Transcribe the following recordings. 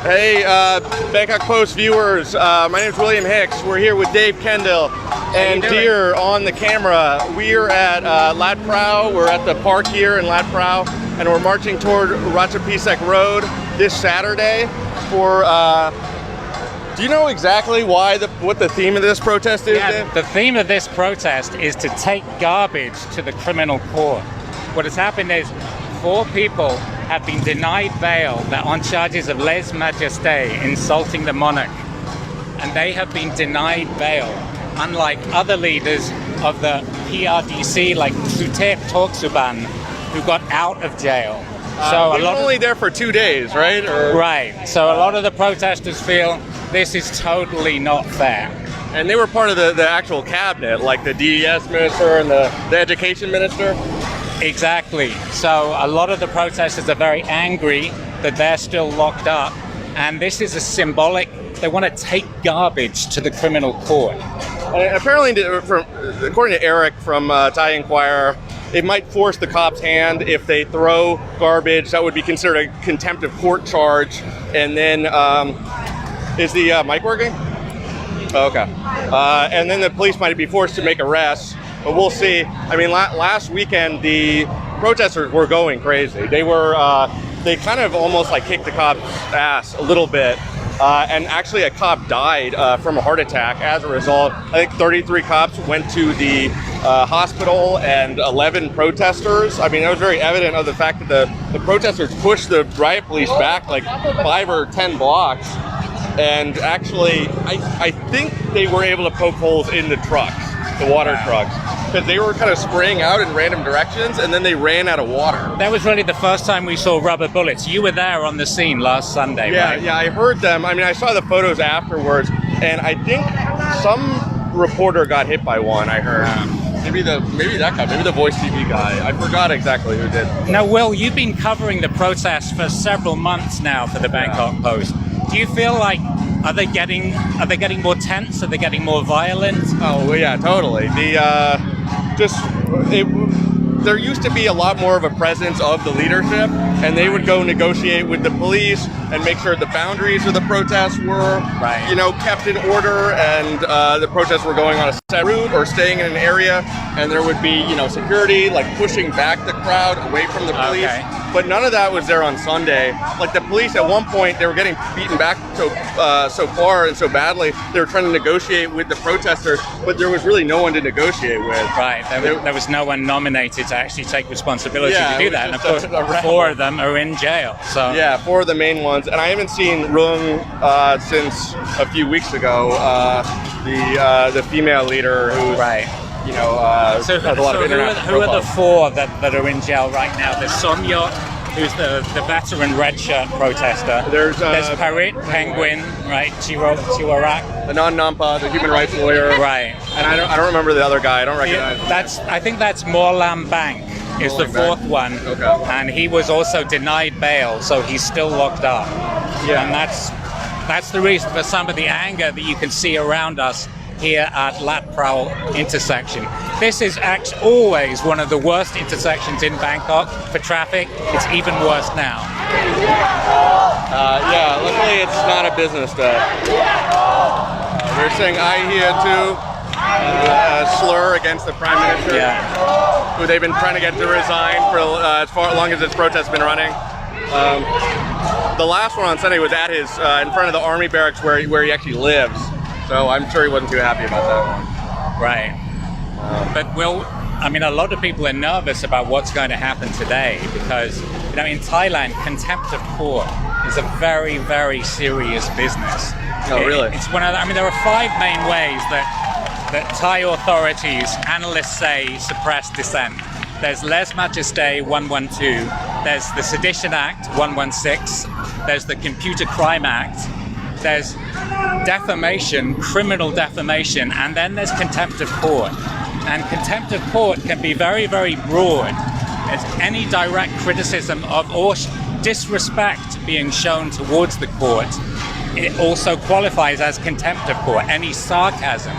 Hey, Bangkok Post viewers, my name is William Hicks. We're here with Dave Kendall and Deer on the camera. We're at Lat Phrao. We're at the park here in Lat Phrao, and we're marching toward Ratchapisek Road this Saturday for, do you know exactly what the theme of this protest is, Dave? The theme of this protest is to take garbage to the criminal court. What has happened is 4 people have been denied bail. They're on charges of lèse-majesté, insulting the monarch. And they have been denied bail, unlike other leaders of the PRDC, like Suthep Thaugsuban, who got out of jail. So they were only there for 2 days, right? Right. So a lot of the protesters feel this is totally not fair. And they were part of the actual cabinet, like the DES minister and the education minister? Exactly. So a lot of the protesters are very angry that they're still locked up, and this is a symbolic, they want to take garbage to the criminal court. And apparently, according to Eric from Thai Inquirer, it might force the cops' hand if they throw garbage. That would be considered a contempt of court charge. And then, is the mic working? Okay. And then the police might be forced to make arrests. But we'll see. I mean, last weekend, the protesters were going crazy. They were, they kind of almost like kicked the cop's ass a little bit. And actually a cop died from a heart attack as a result. I think 33 cops went to the hospital and 11 protesters. I mean, that was very evident of the fact that the protesters pushed the riot police back like 5 or 10 blocks. And actually, I think they were able to poke holes in the trucks, the water trucks, because they were kind of spraying out in random directions, and then they ran out of water. That was really the first time we saw rubber bullets. You were there on the scene last Sunday, right? Yeah, I heard them. I mean, I saw the photos afterwards, and I think some reporter got hit by one, I heard. Maybe that guy, maybe the Voice TV guy. I forgot exactly who did. Now, Will, you've been covering the protests for several months now for the Bangkok Post. Do you feel like are they getting more tense? Are they getting more violent? Oh yeah, totally. There used to be a lot more of a presence of the leadership, and they would go negotiate with the police and make sure the boundaries of the protests were, kept in order, and the protests were going on a set route or staying in an area, and there would be, security like pushing back the crowd away from the police. Okay. But none of that was there on Sunday. Like the police, at one point, they were getting beaten back so far and so badly. They were trying to negotiate with the protesters, but there was really no one to negotiate with. Right. There was no one nominated to actually take responsibility to do that. And of course, 4 of them are in jail. So yeah, 4 of the main ones. And I haven't seen Rung since a few weeks ago. The female leader who so has a lot of international who are the 4 that are in jail right now? There's Somyot, who's the veteran red shirt protester. There's Parit, Penguin, right? Chiwarak. Anand Nampa, the human rights lawyer. Right. And I don't remember the other guy. I don't recognize him. I think that's Morlam Bank is the 4th one. Okay. And he was also denied bail, so he's still locked up. Yeah. And that's the reason for some of the anger that you can see around us here at Lat Phrao intersection. This is actually always one of the worst intersections in Bangkok for traffic. It's even worse now. Yeah, luckily it's not a business day. They're saying "I here too," a slur against the Prime Minister, who they've been trying to get to resign for as long as this protest has been running. The last one on Sunday was at his in front of the army barracks where he actually lives. So I'm sure he wasn't too happy about that one. Right. But a lot of people are nervous about what's going to happen today because, in Thailand, contempt of court is a very, very serious business. Oh, really? It's one of there are 5 main ways that Thai authorities, analysts say, suppress dissent. There's lèse-majesté 112, there's the Sedition Act 116, there's the Computer Crime Act, there's defamation, criminal defamation, and then there's contempt of court. And contempt of court can be very, very broad. It's any direct criticism of or disrespect being shown towards the court. It also qualifies as contempt of court. Any sarcasm.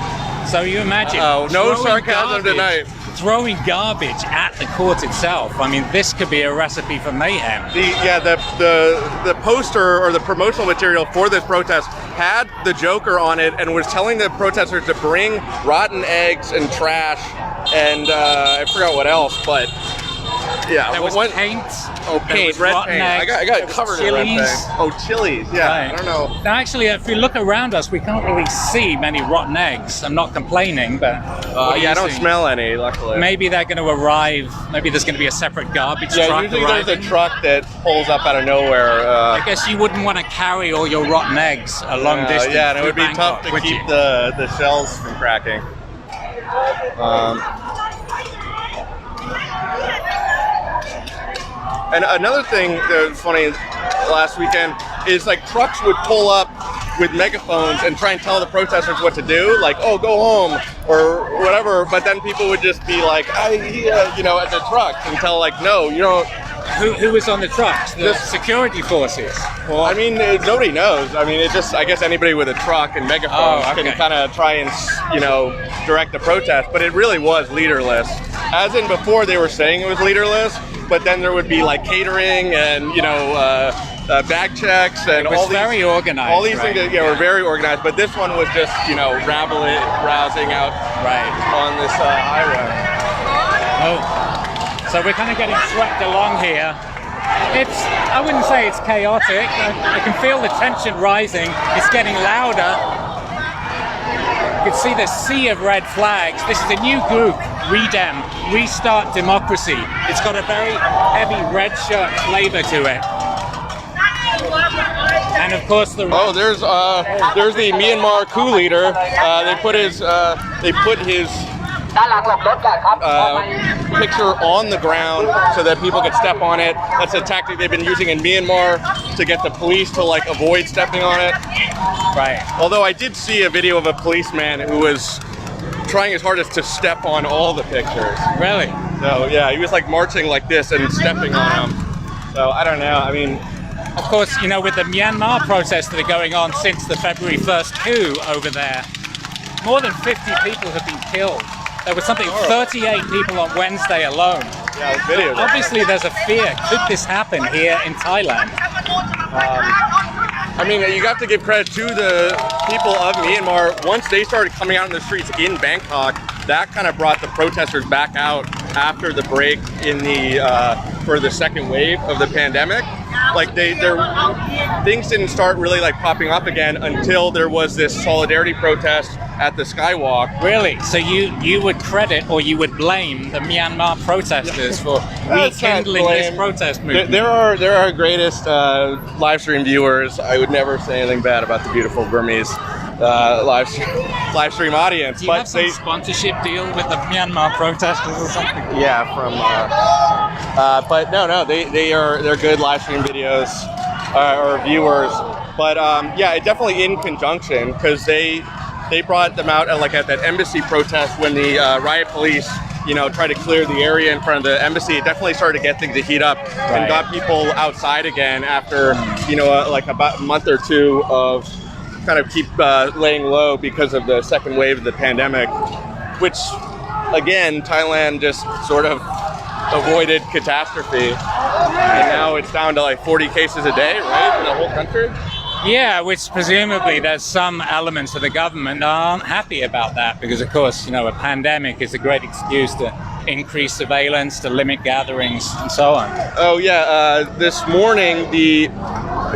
So you imagine. No sarcasm tonight. throwing garbage at the court itself. I mean, this could be a recipe for mayhem. The poster or the promotional material for this protest had the Joker on it and was telling the protesters to bring rotten eggs and trash and I forgot what else, but yeah. There was paint. Oh, paint, red paint. Eggs, I got it covered in red paint. Oh, chilies. Yeah, right. I don't know. Now, actually, if we look around us, we can't really see many rotten eggs. I'm not complaining, but I don't smell any, luckily. Maybe they're going to arrive. Maybe there's going to be a separate garbage truck. Usually arriving. there's a truck that pulls up out of nowhere. I guess you wouldn't want to carry all your rotten eggs a long distance. Yeah, and it would be Bangkok, tough to keep the shells from cracking. And another thing that was funny last weekend is like trucks would pull up with megaphones and try and tell the protesters what to do, like, oh, go home or whatever. But then people would just be like, at the trucks and tell like, no, you don't. Who was on the trucks? The security forces? Well, I mean, nobody knows. I mean, I guess anybody with a truck and megaphones can kind of try and, direct the protest. But it really was leaderless. As in before, they were saying it was leaderless, but then there would be like catering and, bag checks and all these. Very organized. All these things were very organized. But this one was just, rousing out on this highway. Oh. So we're kind of getting swept along here. I wouldn't say it's chaotic. I can feel the tension rising. It's getting louder. You can see the sea of red flags. This is a new group, Restart Democracy. It's got a very heavy red shirt flavor to it. And of course there's the Myanmar coup leader. They put his picture on the ground so that people could step on it. That's a tactic they've been using in Myanmar to get the police to avoid stepping on it. Right. Although I did see a video of a policeman who was trying his hardest to step on all the pictures. Really? So yeah, he was marching like this and stepping on them. So I don't know. I mean, of course, with the Myanmar protests that are going on since the February 1st coup over there, more than 50 people have been killed. There was 38 people on Wednesday alone. Yeah, the video. Obviously, there's a fear. Could this happen here in Thailand? I mean, you have to give credit to the people of Myanmar. Once they started coming out in the streets in Bangkok, that kind of brought the protesters back out after the break in for the second wave of the pandemic. Things didn't start really popping up again until there was this solidarity protest at the Skywalk. Really? So you would credit or you would blame the Myanmar protesters for rekindling this protest movement? They're our greatest live stream viewers. I would never say anything bad about the beautiful Burmese live stream audience. Do you have some sponsorship deal with the Myanmar protesters or something? Yeah, but no, they're good live stream videos or viewers. But definitely in conjunction, because they brought them out at that embassy protest when the riot police tried to clear the area in front of the embassy. It definitely started to get things to heat up and got people outside again after about a month or two of kind of keep laying low because of the second wave of the pandemic, which again Thailand just sort of avoided catastrophe, and now it's down to 40 cases a day, right, in the whole country. Yeah, which presumably there's some elements of the government that aren't happy about that, because of course, a pandemic is a great excuse to increase surveillance, to limit gatherings, and so on. Oh yeah, this morning the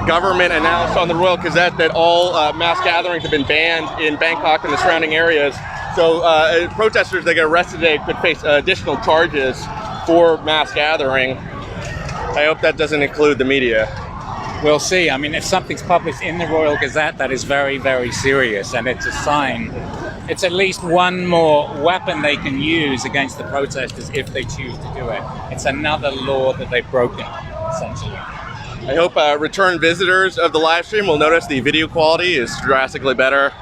government announced on the Royal Gazette that all mass gatherings have been banned in Bangkok and the surrounding areas. So protesters that get arrested today could face additional charges for mass gathering. I hope that doesn't include the media. We'll see. I mean, if something's published in the Royal Gazette, that is very, very serious, and it's a sign. It's at least one more weapon they can use against the protesters if they choose to do it. It's another law that they've broken, essentially. I hope return visitors of the live stream will notice the video quality is drastically better.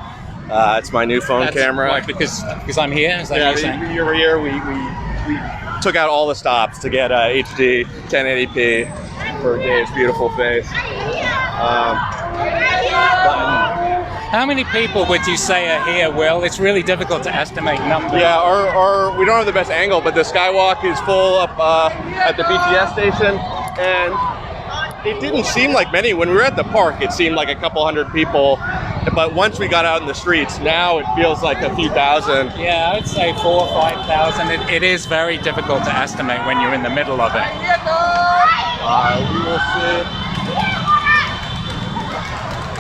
It's my new phone camera. Why, because I'm here? Is that what you're saying? You were here. We took out all the stops to get HD 1080p for Dave's beautiful face. How many people would you say are here, Will? It's really difficult to estimate numbers. Yeah, we don't have the best angle, but the skywalk is full up at the BTS station, and it didn't seem like many. When we were at the park, it seemed like a couple hundred people, but once we got out in the streets, now it feels like a few thousand. Yeah, I would say 4,000 or 5,000. It is very difficult to estimate when you're in the middle of it. We will see.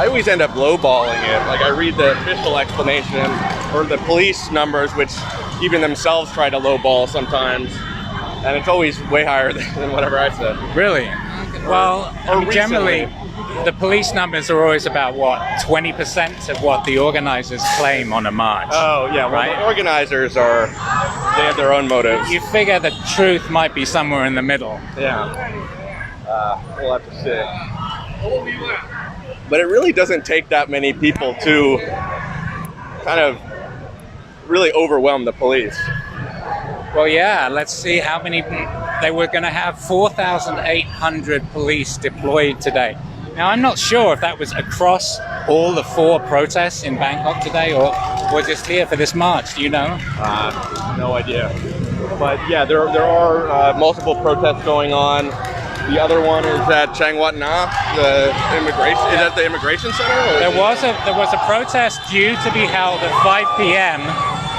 I always end up lowballing it. Like, I read the official explanation or the police numbers, which even themselves try to lowball sometimes, and it's always way higher than whatever I said. Really? Well, generally, the police numbers are always about, 20% of what the organizers claim on a march. Oh, yeah, well, right? The organizers they have their own motives. You figure the truth might be somewhere in the middle. Yeah. We'll have to see. But it really doesn't take that many people to kind of really overwhelm the police. Well, yeah, let's see how many. They were going to have 4,800 police deployed today. Now, I'm not sure if that was across all the 4 protests in Bangkok today or just here for this march. Do you know? No idea. But yeah, there are multiple protests going on. The other one is at Chiang Wat Na, the immigration. Is that the immigration center? There was a protest due to be held at 5 p.m.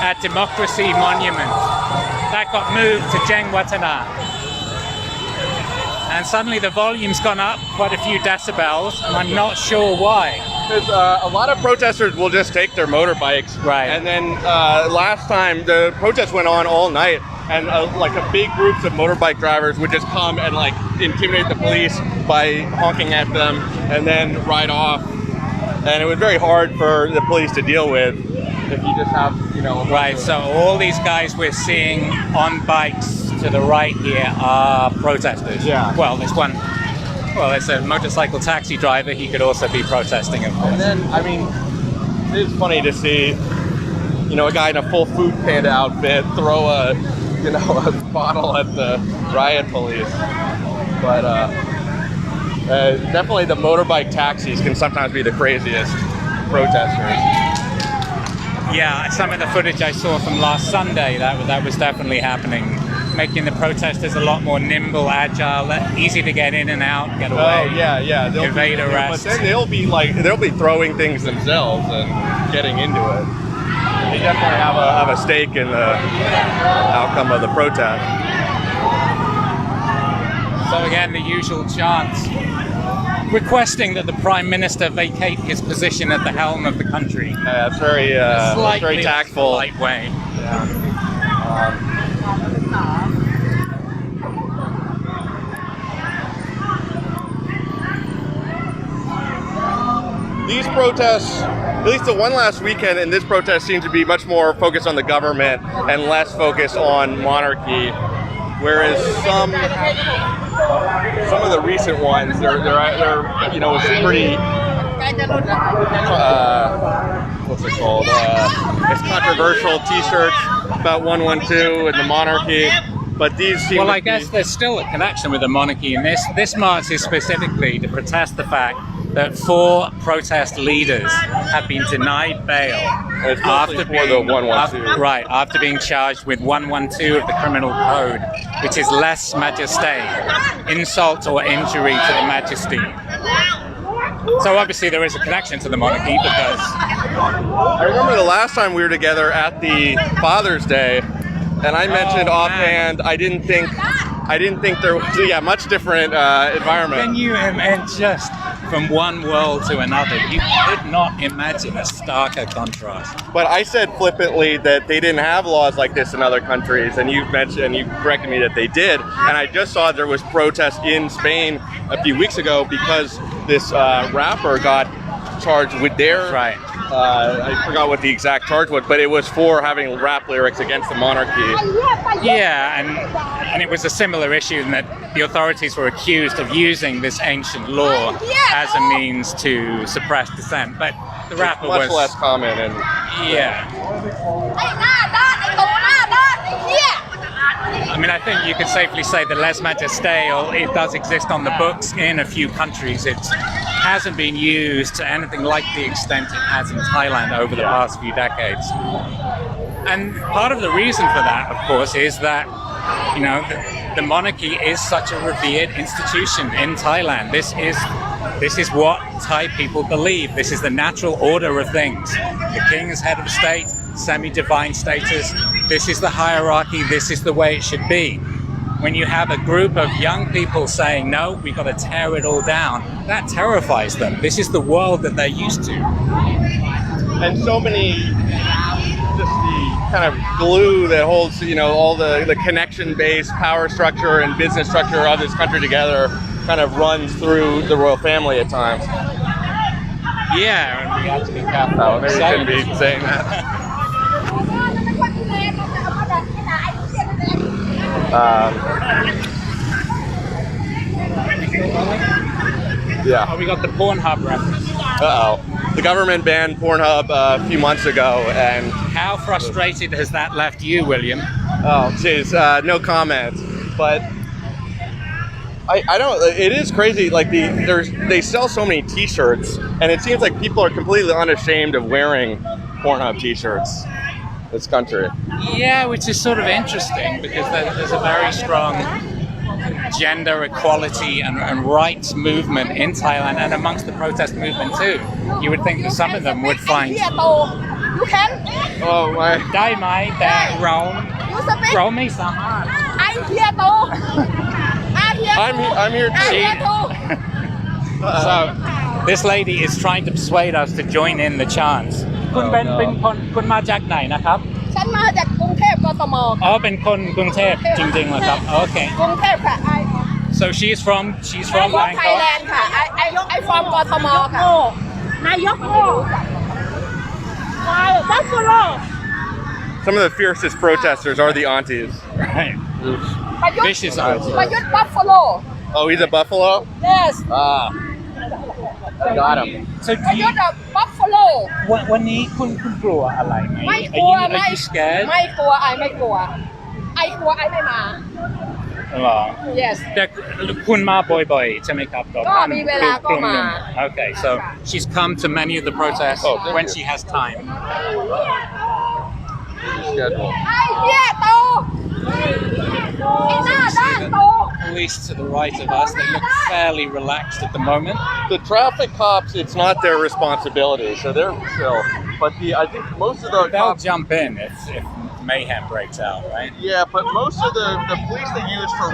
at Democracy Monument. That got moved to Chiang Wat Na. And suddenly the volume's gone up quite a few decibels, and I'm not sure why. Because a lot of protesters will just take their motorbikes. Right. And then last time, the protest went on all night, and like a big groups of motorbike drivers would just come and like intimidate the police by honking at them and then ride off. And it was very hard for the police to deal with if you just have, Right, so all these guys we're seeing on bikes to the right here are protesters. Yeah. Well, there's a motorcycle taxi driver. He could also be protesting, of course. And then, it's funny to see, a guy in a full food panda outfit throw a bottle at the riot police. But definitely the motorbike taxis can sometimes be the craziest protesters. Yeah, some of the footage I saw from last Sunday, that was definitely happening, making the protesters a lot more nimble, agile, easy to get in and out, get away. Oh, yeah. Evade arrest. But then they'll be throwing things themselves and getting into it. They definitely have a stake in the outcome of the protest. So again, the usual chants requesting that the Prime Minister vacate his position at the helm of the country. It's very tactful. Light way. Yeah. These protests, at least the one last weekend, and this protest seems to be much more focused on the government and less focused on monarchy, whereas some of the recent ones, they're pretty what's it called? It's controversial T-shirts about 112 and the monarchy. But these seem I guess there's still a connection with the monarchy, and this march is specifically to protest the fact that 4 protest leaders have been denied bail after being charged with 112 of the criminal code, which is lèse majesté, insult or injury to the majesty. So obviously there is a connection to the monarchy because I remember the last time we were together at the Father's Day, and I mentioned offhand I didn't think there was much different environment. Can you just from one world to another? You could not imagine a starker contrast. But I said flippantly that they didn't have laws like this in other countries, and you corrected me that they did. And I just saw there was protest in Spain a few weeks ago because this rapper got charged with their I forgot what the exact charge was, but it was for having rap lyrics against the monarchy. Yeah, and it was a similar issue in that the authorities were accused of using this ancient law as a means to suppress dissent, but the rapper was much less common. And I mean, I think you could safely say that lèse majesté, it does exist on the books in a few countries. It's hasn't been used to anything like the extent it has in Thailand over the past few decades. And part of the reason for that, of course, is that, you know, the monarchy is such a revered institution in Thailand. This is what Thai people believe. This is the natural order of things. The king is head of state, semi-divine status. This is the hierarchy. This is the way it should be. When you have a group of young people saying, no, we've got to tear it all down, that terrifies them. This is the world that they're used to. And so many, just the kind of glue that holds, you know, all the connection-based power structure and business structure of this country together kind of runs through the royal family at times. Yeah, and we have to be careful. Oh, maybe we shouldn't be saying that. Yeah. Oh, we got the Pornhub reference. Uh-oh. The government banned Pornhub a few months ago, and... How frustrated has that left you, William? Oh, jeez, no comment. But I don't... It is crazy, like, they sell so many T-shirts, and it seems like people are completely unashamed of wearing Pornhub T-shirts in this country. Yeah, which is sort of interesting, because there's a very strong gender equality and rights movement in Thailand and amongst the protest movement too. You would think that some of them would find Oh my. ได้ไหมแต่เราไม่สามารถ I'm here too. So this lady is trying to persuade us to join in the chants. คุณเป็นคนมาจากไหนนะครับ ฉันมาจากกรุงเทพกทม อ๋อเป็นคนกรุงเทพจริงๆเหรอครับโอเค กรุงเทพค่ะ So she's from Bangkok. Thailand ค่ะ I from กทมค่ะนายกโง่Buffalo Some of the fiercest protesters are the aunties. Right. Vicious aunties. ประยุทธ์ Buffalo Oh, he's a buffalo? Yes I got him. So ประยุทธ์ Buffalo วันนี้คุณกลัวอะไรไหม ไม่กลัว Are you scared? ไม่กลัวไม่กลัวไม่มา เหรอ Yes แต่คุณมาบ่อยๆใช่ไหมครับ ก็มีเวลาก็มา Okay, so she's come to many of the protests when she has time. Schedule. ไอ้เหี้ยโตไอ้หน้าด้านโต Police to the right of us, they look fairly relaxed at the moment. The traffic cops, it's not their responsibility, so they're chill. But I think most of the They'll cops... jump in if mayhem breaks out, right? Yeah, but most of the police they use for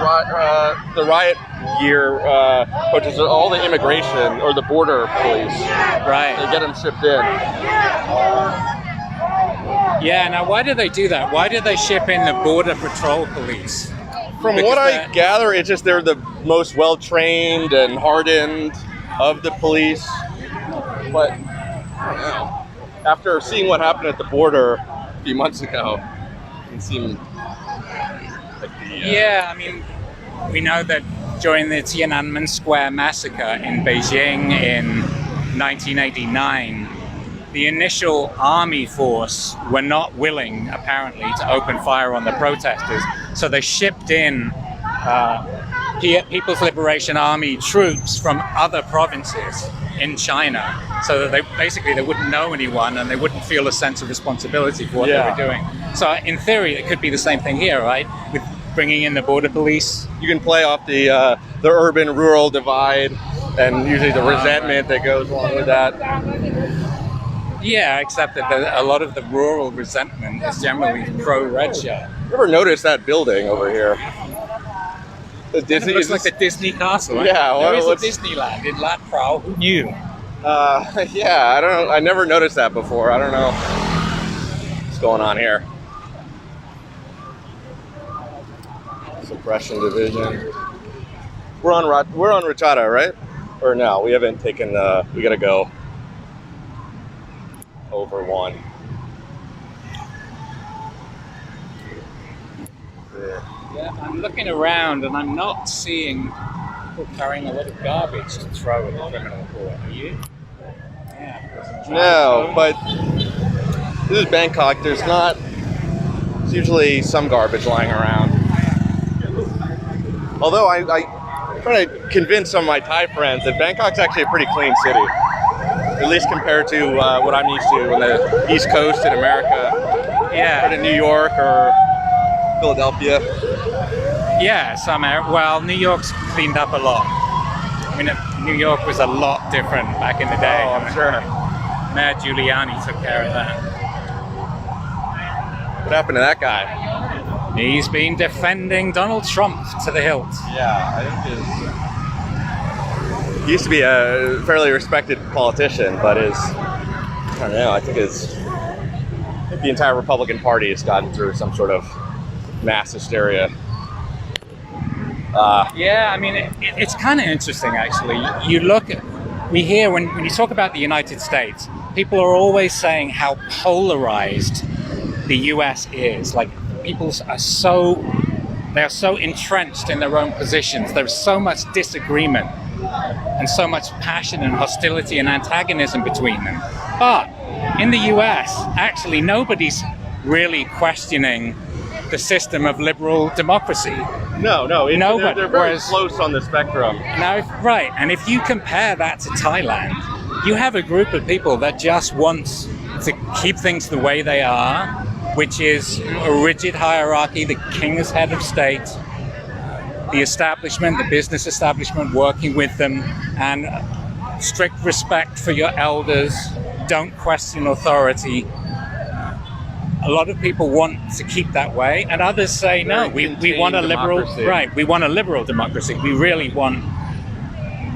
the riot gear, which is all the immigration or the border police. Right. They get them shipped in. Yeah, now why do they do that? Why do they ship in the border patrol police? From what I gather, it's just they're the most well-trained and hardened of the police. But I don't know. After seeing what happened at the border a few months ago, it seemed like Yeah, I mean, we know that during the Tiananmen Square massacre in Beijing in 1989, the initial army force were not willing, apparently, to open fire on the protesters. So they shipped in People's Liberation Army troops from other provinces in China, so that they wouldn't know anyone and they wouldn't feel a sense of responsibility for what they were doing. So in theory, it could be the same thing here, right? With bringing in the border police. You can play off the urban-rural divide and usually the resentment that goes along with that. Yeah, except that a lot of the rural resentment is generally pro-Red Shell. You ever notice that building over here? The Disney, it looks like the Disney castle. Right? Yeah, there is a Disneyland in Lat Phrao. Who knew? Yeah, I don't know. I never noticed that before. I don't know what's going on here. Suppression division. We're on Rachata, right? Or no? We haven't taken the. We gotta go over one. Yeah, I'm looking around and I'm not seeing people carrying a lot of garbage to throw at the criminal court. Are you? Yeah. No, but this is Bangkok. There's not. There's usually some garbage lying around. Although trying to convince some of my Thai friends that Bangkok's actually a pretty clean city, at least compared to what I'm used to on the East Coast in America, Yeah. or to New York or Philadelphia. Yeah, well, New York's cleaned up a lot. I mean, New York was a lot different back in the day. Oh, I'm sure. Mayor Giuliani took care of that. What happened to that guy? He's been defending Donald Trump to the hilt. Yeah, I think he used to be a fairly respected politician, but I don't know, I think the entire Republican Party has gotten through some sort of mass hysteria. Yeah, I mean, it's kind of interesting, actually. We hear when you talk about the United States, people are always saying how polarized the US is. Like, people are so entrenched in their own positions. There's so much disagreement and so much passion and hostility and antagonism between them. But in the US, actually, nobody's really questioning the system of liberal democracy. No, Nobody. they're very close on the spectrum. Now, right, and if you compare that to Thailand, you have a group of people that just wants to keep things the way they are, which is a rigid hierarchy, the king is head of state, the establishment, the business establishment working with them, and strict respect for your elders, don't question authority. A lot of people want to keep that way, and others say no. We want a liberal, democracy. right? We want a liberal democracy. We want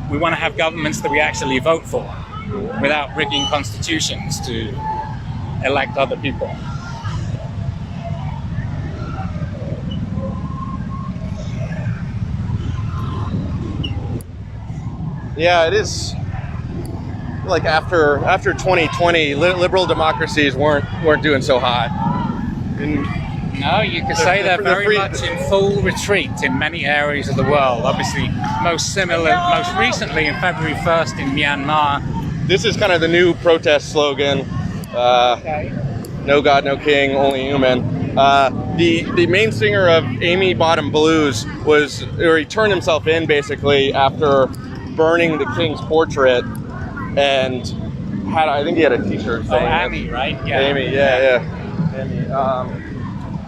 to have governments that we actually vote for, without rigging constitutions to elect other people. Yeah, it is. Like after 2020, liberal democracies weren't doing so hot. And No, you could say they're very much in full retreat in many areas of the world. Obviously, most recently in February 1st in Myanmar. this is kind of the new protest slogan. No God, no king, only human. The main singer of Amy Bottom Blues he turned himself in basically after burning the king's portrait, and I think he had a T-shirt saying Amy, right? Yeah. Amy, yeah. Amy.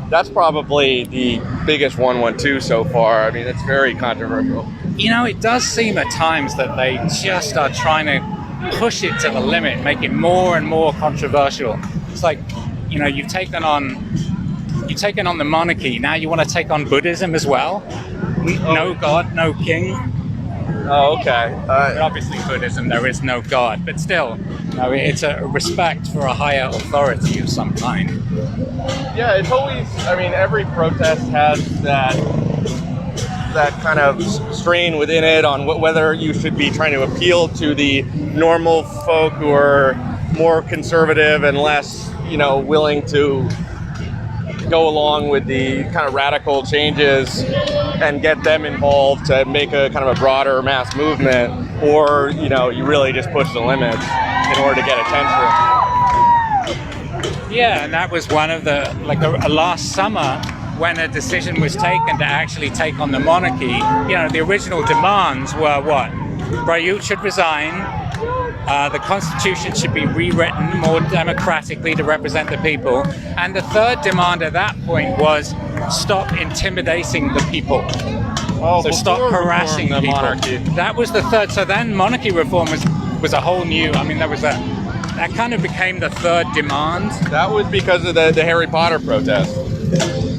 That's probably the biggest 112 so far. I mean, it's very controversial. You know, it does seem at times that they just are trying to push it to the limit, make it more and more controversial. It's like, you know, you've taken on the monarchy. Now you want to take on Buddhism as well. No God, no king. Oh, okay. Obviously, Buddhism, there is no God, but still, you know, it's a respect for a higher authority of some kind. Yeah, it's always. I mean, every protest has that kind of strain within it on whether you should be trying to appeal to the normal folk who are more conservative and less, willing to go along with the kind of radical changes and get them involved to make a kind of a broader mass movement, or you really just push the limits in order to get attention. Yeah, and that was one of the last summer when a decision was taken to actually take on the monarchy. The original demands were what? Prayut should resign. The constitution should be rewritten more democratically to represent the people. And the third demand at that point was stop intimidating the people. Oh, so stop harassing the people. Monarchy. That was the third. So then monarchy reform was a whole new, that kind of became the third demand. That was because of the Harry Potter protest.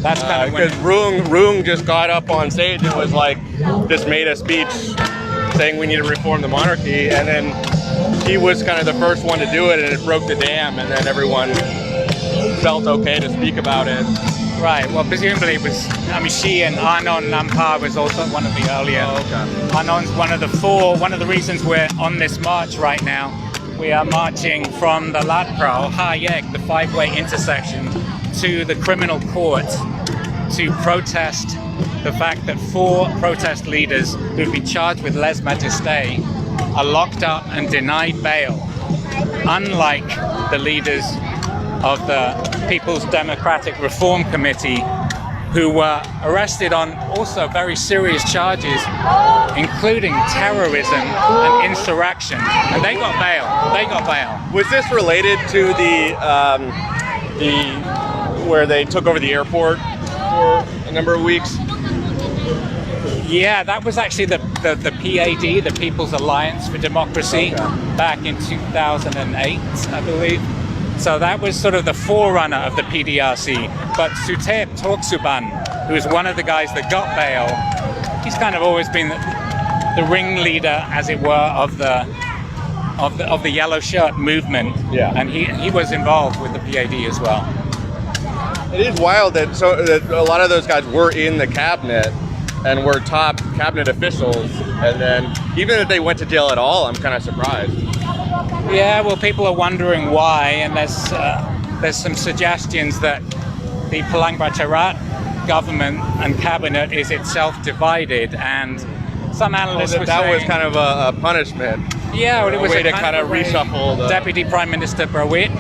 That's kind of because Roong just got up on stage and was just made a speech saying we need to reform the monarchy, and then he was kind of the first one to do it, and it broke the dam, and then everyone felt okay to speak about it. Right, well, presumably it was, she and Arnon Nampar was also one of the earlier. Oh, okay. Arnon's one of the reasons we're on this march right now. We are marching from the Lat Pral, Ha Yek, the five-way intersection, to the criminal court to protest the fact that 4 protest leaders who've been charged with lèse majesté are locked up and denied bail, unlike the leaders of the People's Democratic Reform Committee, who were arrested on also very serious charges, including terrorism and insurrection, and they got bail. Was this related to the where they took over the airport for a number of weeks? Yeah, that was actually the PAD, the People's Alliance for Democracy, back in 2008, I believe. So that was sort of the forerunner of the PDRC. But Suthep Thaugsuban, who was one of the guys that got bail, he's kind of always been the ringleader, as it were, of the yellow shirt movement. Yeah. And he was involved with the PAD as well. It is wild that a lot of those guys were in the cabinet and were top cabinet officials, and then even if they went to jail at all, I'm kind of surprised. Yeah, well, people are wondering why, and there's some suggestions that the Palang Pracharat government and cabinet is itself divided, and some analysts were saying was kind of a punishment. Yeah, well, it was a way to kind of reshuffle the... Deputy Prime Minister Prawit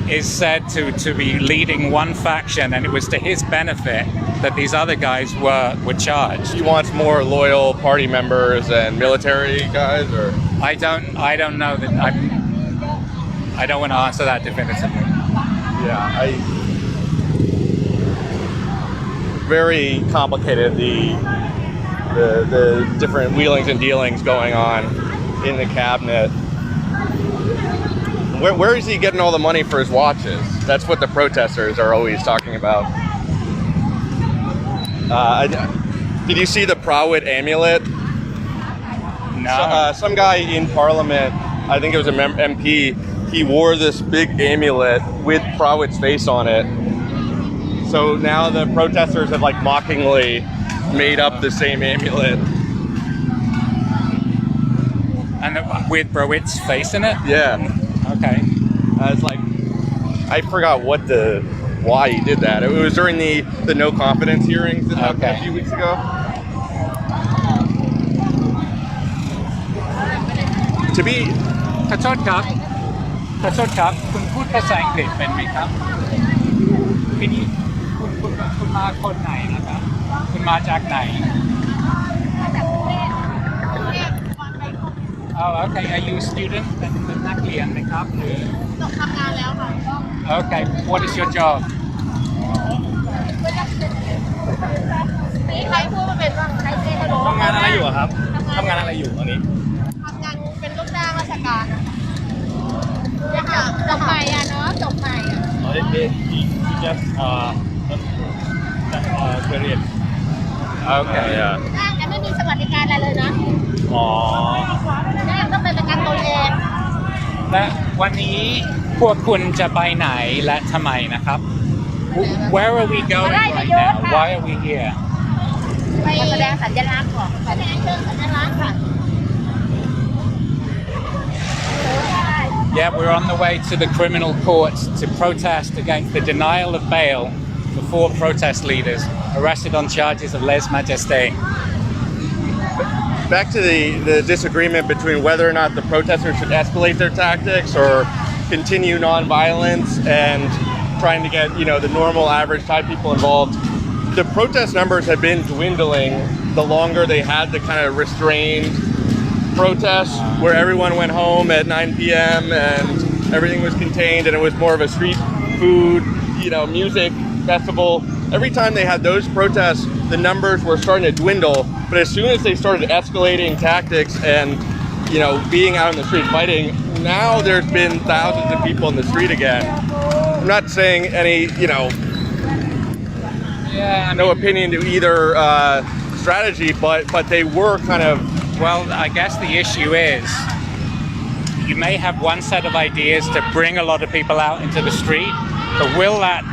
is said to be leading one faction, and it was to his benefit that these other guys were charged. He wants more loyal party members and military guys, or I don't know that. I don't want to answer that definitively. Yeah, very complicated the different wheelings and dealings going on in the cabinet. Where is he getting all the money for his watches? That's what the protesters are always talking about. Did you see the Prawit amulet? No. Some guy in Parliament, I think it was an MP, he wore this big amulet with Prawit's face on it. So now the protesters have like mockingly made up the same amulet. And with Prawit's face in it? Yeah. Okay. It's like, I forgot why he did that. It was during the no confidence hearings that happened a few weeks ago. To be ขอโทษครับคุณพูดภาษาอังกฤษเป็นไหมครับคุณมาคนไหนนะครับคุณมาจากไหน Oh, okay. Are you a student? เป็นนักเรียนไหมครับหรือจบทำงานแล้วค่ะ Okay. What is your job? มีใครพูดมาเป็นบ้างใครเจ๊ฮัลโหล ทำงานอะไรอยู่ครับทำงานอะไรอยู่ตอนนี้ ทำงานเป็นลูกจ้างราชการนะคะจบใหม่อะเนาะจบใหม่อะ อ๋อhe just career Okay. yeah. จ้างแต่ไม่มีสวัสดิการอะไรเลยนะ อ๋อ จ้างต้องเป็นประกันตัวเอง และวันนี้พวกคุณจะไปไหนและทำไมนะครับ Where are we going right now? Why are we here? ไปแสดงสัญลักษณ์ของแสดงเชิงสัญลักษณ์ค่ะ Yeah, we're on the way to the criminal courts to protest against the denial of bail for 4 protest leaders arrested on charges of lèse-majesté. Back to the disagreement between whether or not the protesters should escalate their tactics or continue nonviolence and trying to get, the normal average Thai people involved. The protest numbers have been dwindling the longer they had the kind of restrained protests where everyone went home at 9 p.m. and everything was contained and it was more of a street food, music festival. Every time they had those protests, the numbers were starting to dwindle. But as soon as they started escalating tactics and, being out in the street fighting, now there's been thousands of people in the street again. I'm not saying any, no opinion to either strategy, but they were kind of... Well, I guess the issue is you may have one set of ideas to bring a lot of people out into the street, but will that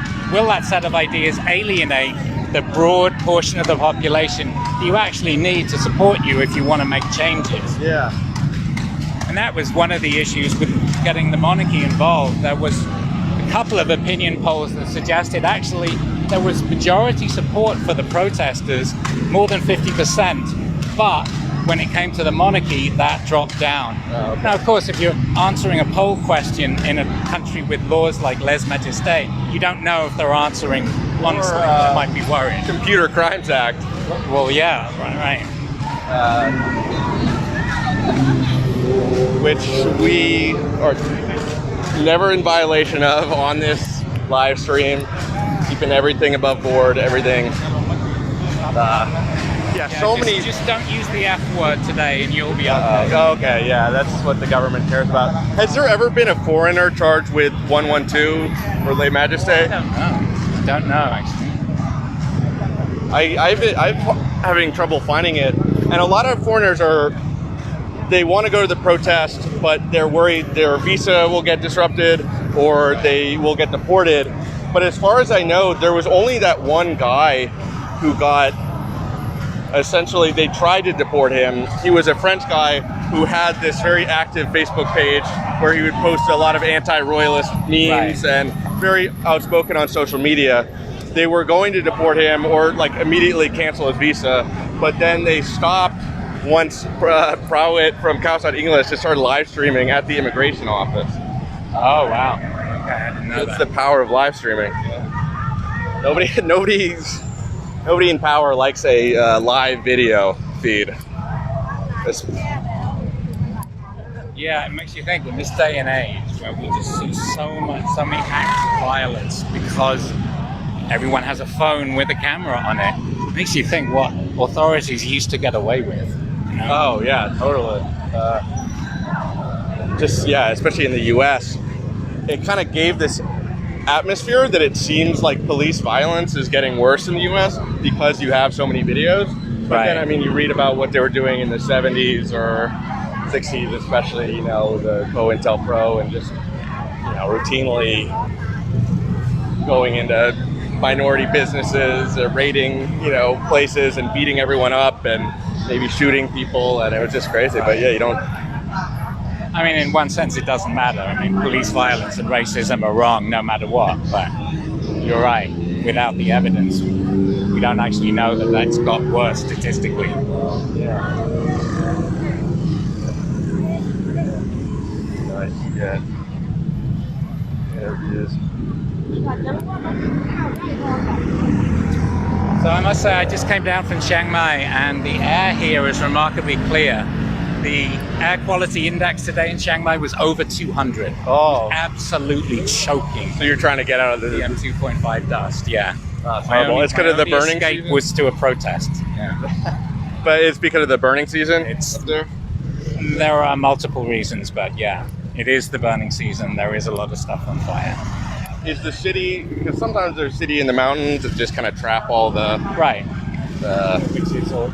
set of ideas alienate the broad portion of the population you actually need to support you if you want to make changes? Yeah. And that was one of the issues with getting the monarchy involved. There was a couple of opinion polls that suggested actually there was majority support for the protesters, more than 50%, but when it came to the monarchy, that dropped down. Oh, okay. Now, of course, if you're answering a poll question in a country with laws like lèse-majesté, you don't know if they're answering honestly, Or, that might be worrying. Computer Crimes Act. Well, yeah, right. Which we are never in violation of on this live stream, keeping everything above board, everything. So many. Just don't use the F word today, and you'll be okay. Okay, yeah, that's what the government cares about. Has there ever been a foreigner charged with 112 or lèse majesté? Don't know actually. I'm having trouble finding it, and a lot of foreigners they want to go to the protest, but they're worried their visa will get disrupted or they will get deported. But as far as I know, there was only that one guy who got, essentially, they tried to deport him. He was a French guy who had this very active Facebook page where he would post a lot of anti-royalist memes and very outspoken on social media. They were going to deport him or like immediately cancel his visa, but then they stopped once Prawit from Khao English just started live streaming at the immigration office. Oh wow! Okay, I didn't know It's that. the power of live streaming. Nobody in power likes a live video feed. Yeah, it makes you think in this day and age where we just see so many acts of violence because everyone has a phone with a camera on it. It makes you think what authorities used to get away with. You know? Oh yeah, totally. Especially in the U.S., it kind of gave this atmosphere that it seems like police violence is getting worse in the U.S. because you have so many videos. But then, I mean, you read about what they were doing in the 70s or 60s, especially, the COINTELPRO and just, routinely going into minority businesses, raiding, places and beating everyone up and maybe shooting people. And it was just crazy. But yeah, you don't. I mean, in one sense, it doesn't matter. I mean, police violence and racism are wrong no matter what. But you're right. Without the evidence, we don't actually know that that's got worse statistically. Yeah. Nice. Yeah. There he is. So I must say, I just came down from Chiang Mai, and the air here is remarkably clear. The air quality index today in Chiang Mai was over 200. Oh. Absolutely choking. So you're trying to get out of the PM 2.5 dust, yeah. It's horrible. It's because of the burning escape season? was to a protest. Yeah. But it's because of the burning season? It's up there? There are multiple reasons, but yeah, it is the burning season. There is a lot of stuff on fire. Is the city, because sometimes there's city in the mountains that just kind of trap all the... Right.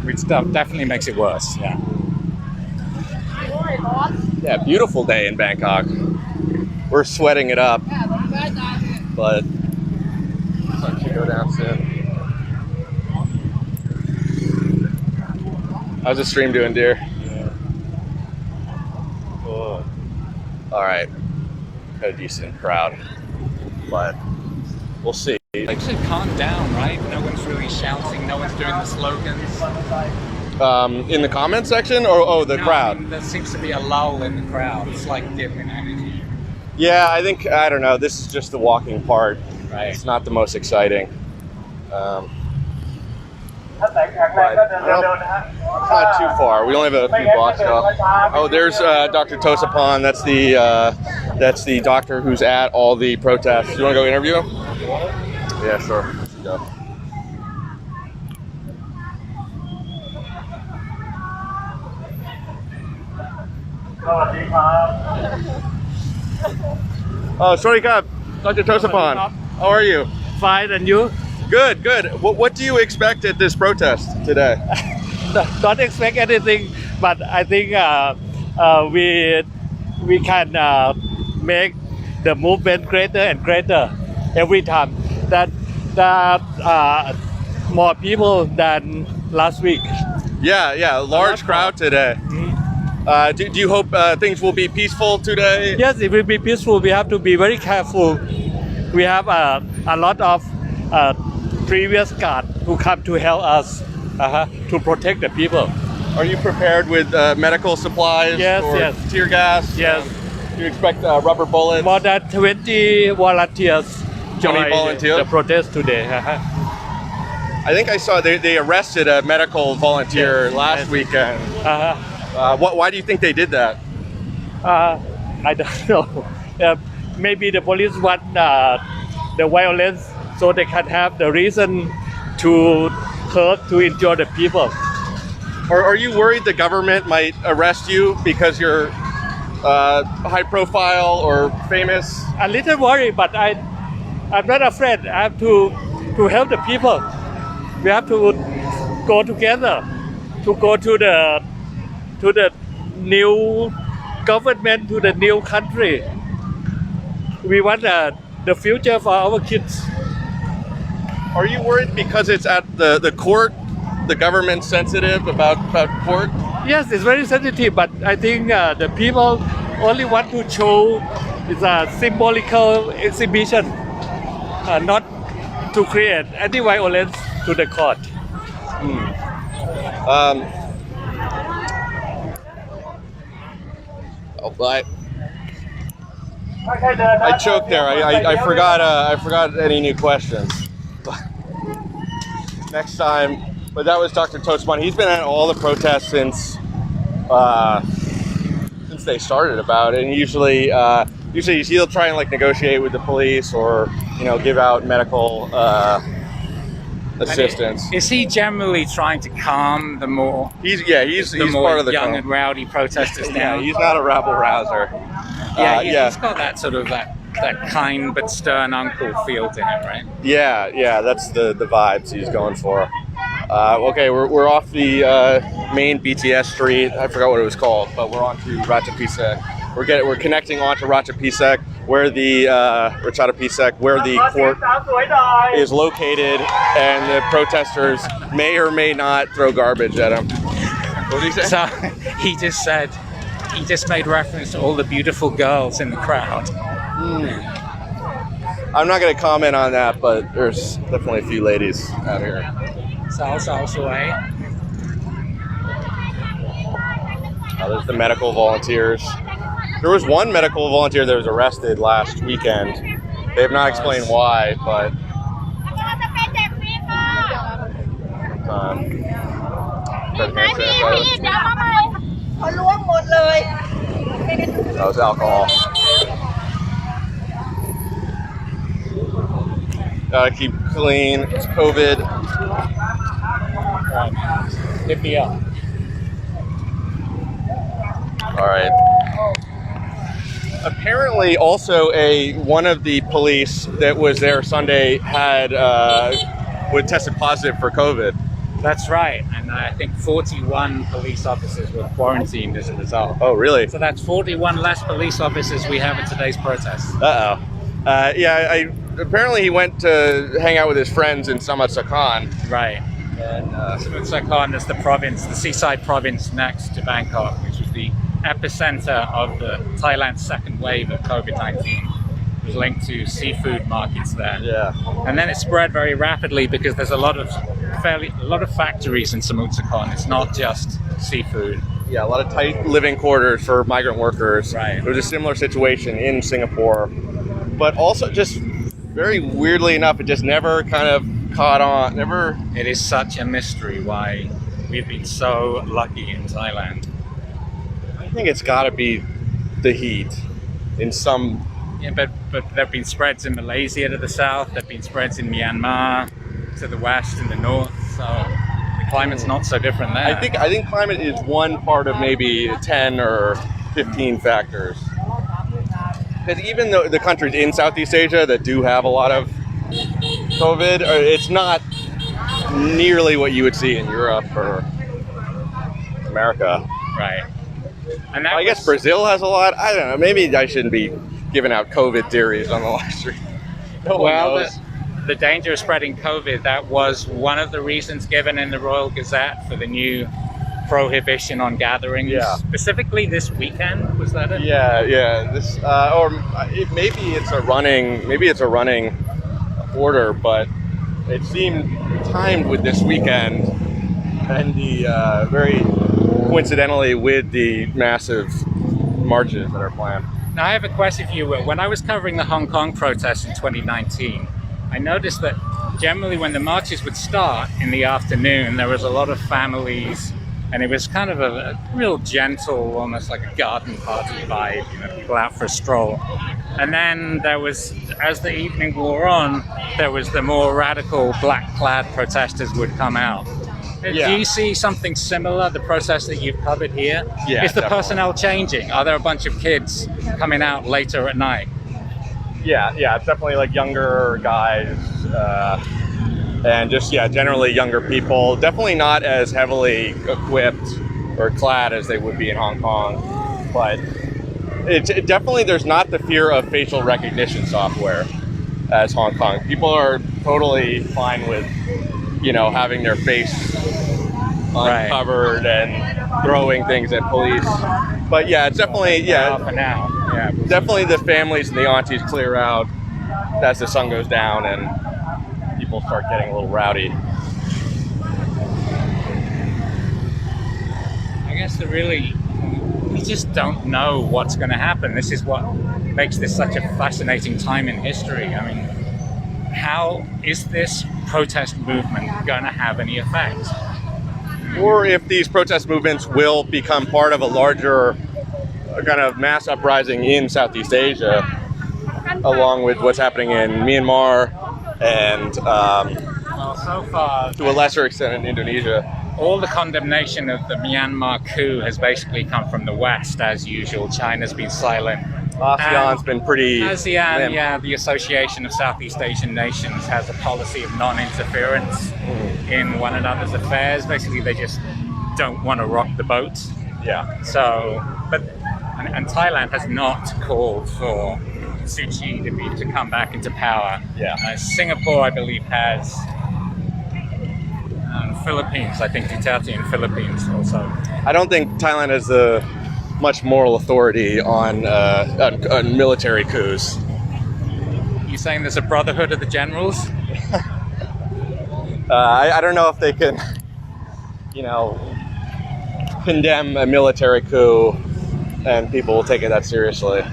Which definitely makes it worse, yeah. Yeah, beautiful day in Bangkok. We're sweating it up, but sun should go down soon. How's the stream doing, dear? Cool. All right, got a decent crowd, but we'll see. Actually calmed down, right? No one's really shouting, no one's doing the slogans. In the comment section or the crowd? There seems to be a lull in the crowd. It's like dip in energy. Yeah, I don't know, this is just the walking part. Right. It's not the most exciting. It's not too far. We only have a few blocks to go. Oh, there's Dr. Tosapan. That's the doctor who's at all the protests. You want to go interview him? Yeah, sure. Let's go. Oh, sorry, Dr. Tosapan. How are you? Fine, and you? Good, good. What do you expect at this protest today? Don't expect anything, but I think we can make the movement greater and greater every time. That more people than last week. Yeah, large crowd today. Do you hope things will be peaceful today? Yes, it will be peaceful. We have to be very careful. We have a lot of previous guards who come to help us to protect the people. Are you prepared with medical supplies? Yes, or yes. Tear gas? Yes. Do you expect rubber bullets? More than 20 volunteers join volunteers? the protest today. I think I saw they arrested a medical volunteer last yes. weekend. Why do you think they did that? I don't know. Maybe the police want the violence so they can have the reason to hurt, to injure the people. Or are you worried the government might arrest you because you're high profile or famous? A little worried, but I'm not afraid. I have to help the people. We have to go together to go to the new government, to the new country. We want the future for our kids. Are you worried because it's at the court, the government's sensitive about court? Yes, it's very sensitive, but I think the people only want to show it's a symbolical exhibition, not to create any violence to the court. I choked there. I forgot any new questions. Next time, but that was Dr. Toastman. He's been at all the protests since they started about it. And usually he'll try and like negotiate with the police or give out medical assistance. Is he generally trying to calm the more? He's more part of the young and rowdy protesters down. Yeah, he's not a rabble rouser. He's got that sort of that kind but stern uncle feel to him, right? Yeah, that's the vibes he's going for. Okay, we're off the main BTS street. I forgot what it was called, but we're on to Ratchapisek. We're connecting onto Ratchapisek, where the court is located, and the protesters may or may not throw garbage at him. What did he say? So he just made reference to all the beautiful girls in the crowd. I'm not going to comment on that, but there's definitely a few ladies out here. There's the medical volunteers. There was one medical volunteer that was arrested last weekend. They have not explained why, but that was alcohol. Gotta keep clean. It's COVID. Hit me up. All right. Apparently, also one of the police that was there Sunday was tested positive for COVID. That's right, and I think 41 police officers were quarantined as a result. Oh, really? So that's 41 less police officers we have at today's protest. Apparently he went to hang out with his friends in Samut-Sakhon. Right. And Samut-Sakhon is the seaside province next to Bangkok, which was the epicenter of Thailand's second wave of COVID-19. It was linked to seafood markets there. Yeah. And then it spread very rapidly because there's a lot of factories in Samut-Sakhon. It's not just seafood. Yeah, a lot of tight living quarters for migrant workers. Right. It was a similar situation in Singapore, but also just very weirdly enough, it just never kind of caught on. It is such a mystery why we've been so lucky in Thailand. I think it's got to be the heat in some. Yeah, but there have been spreads in Malaysia to the south. There have been spreads in Myanmar to the west and the north. So the climate's not so different there. I think climate is one part of maybe 10 or 15 factors. Because even though the countries in Southeast Asia that do have a lot of COVID, it's not nearly what you would see in Europe or America. Right. And I guess Brazil has a lot. I don't know. Maybe I shouldn't be giving out COVID theories on the live stream. No one knows. The danger of spreading COVID, that was one of the reasons given in the Royal Gazette for the new prohibition on gatherings. Yeah. Specifically this weekend, was that it? Yeah. This, maybe it's a running order, but it seemed timed with this weekend, and the very coincidentally with the massive marches that are planned. Now, I have a question for you. When I was covering the Hong Kong protests in 2019, I noticed that generally when the marches would start in the afternoon, there was a lot of families, and it was kind of a real gentle, almost like a garden party vibe, you know, people out for a stroll. And then there was, as the evening wore on, there was the more radical black-clad protesters would come out. Yeah. Do you see something similar, the process that you've covered here? Yeah, Is the definitely. personnel changing? Are there a bunch of kids coming out later at night? Yeah, it's definitely like younger guys, and just generally younger people. Definitely not as heavily equipped or clad as they would be in Hong Kong, but it definitely there's not the fear of facial recognition software as Hong Kong. People are totally fine with having their face uncovered and throwing things at police. But yeah, it's definitely For now. Yeah. definitely the families and the aunties clear out as the sun goes down and people start getting a little rowdy. I guess we just don't know what's going to happen. This is what makes this such a fascinating time in history. I mean, how is this protest movement going to have any effect? Or if these protest movements will become part of a larger kind of mass uprising in Southeast Asia, along with what's happening in Myanmar and Well, so far, to a lesser extent in Indonesia. all the condemnation of the Myanmar coup has basically come from the West, as usual. China's been silent. ASEAN's been pretty ASEAN, limp. the Association of Southeast Asian Nations, has a policy of non-interference in one another's affairs. Basically, they just don't want to rock the boat. Yeah. So, and Thailand has not called for Suu Kyi to come back into power. Yeah. Singapore, I believe, has. Philippines, I think Duterte in Philippines also. I don't think Thailand has much moral authority on military coups. You saying there's a brotherhood of the generals? I don't know if they can, condemn a military coup and people will take it that seriously.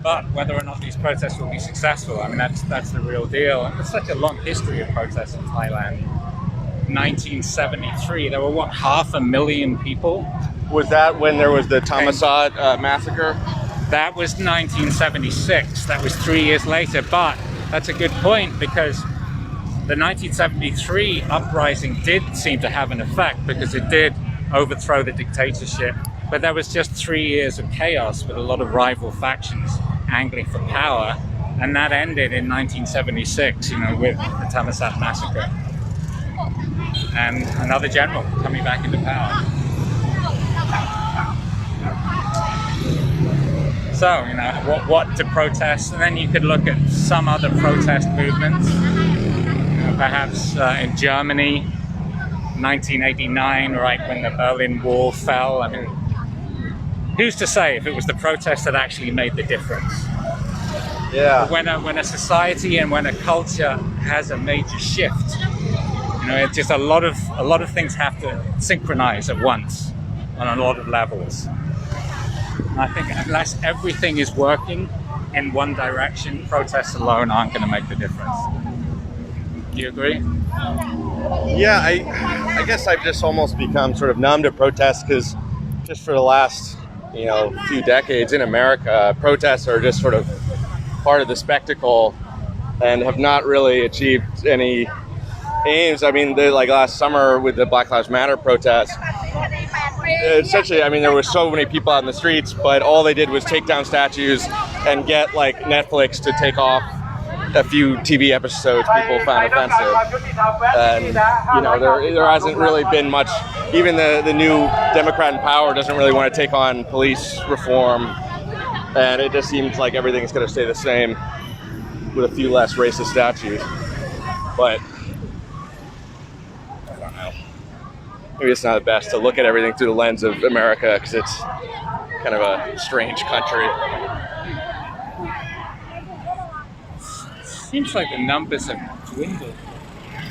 But whether or not these protests will be successful, I mean, that's the real deal. And there's such a long history of protests in Thailand. 1973, there were 500,000 people. Was that when there was the Tamasa Massacre? That was 1976. That was 3 years later. But that's a good point, because the 1973 uprising did seem to have an effect, because it did overthrow the dictatorship. But there was just 3 years of chaos with a lot of rival factions angling for power. And that ended in 1976, with the Tamasa Massacre. And another general coming back into power. So, what to protest? And then you could look at some other protest movements. Perhaps in Germany, 1989, right when the Berlin Wall fell. I mean, who's to say if it was the protest that actually made the difference? Yeah. When a society and when a culture has a major shift, it's just a lot of things have to synchronize at once on a lot of levels. And I think unless everything is working in one direction, protests alone aren't going to make the difference. Do you agree? Yeah, I guess I've just almost become sort of numb to protests, because just for the last few decades in America, protests are just sort of part of the spectacle and have not really achieved any aims. I mean, like last summer with the Black Lives Matter protests, essentially, I mean, there were so many people out in the streets, but all they did was take down statues and get like Netflix to take off a few TV episodes people found offensive. And there hasn't really been much. Even the new Democrat in power doesn't really want to take on police reform, and it just seems like everything's going to stay the same with a few less racist statues. But I don't know. Maybe it's not the best to look at everything through the lens of America, because it's kind of a strange country. Seems like the numbers have dwindled.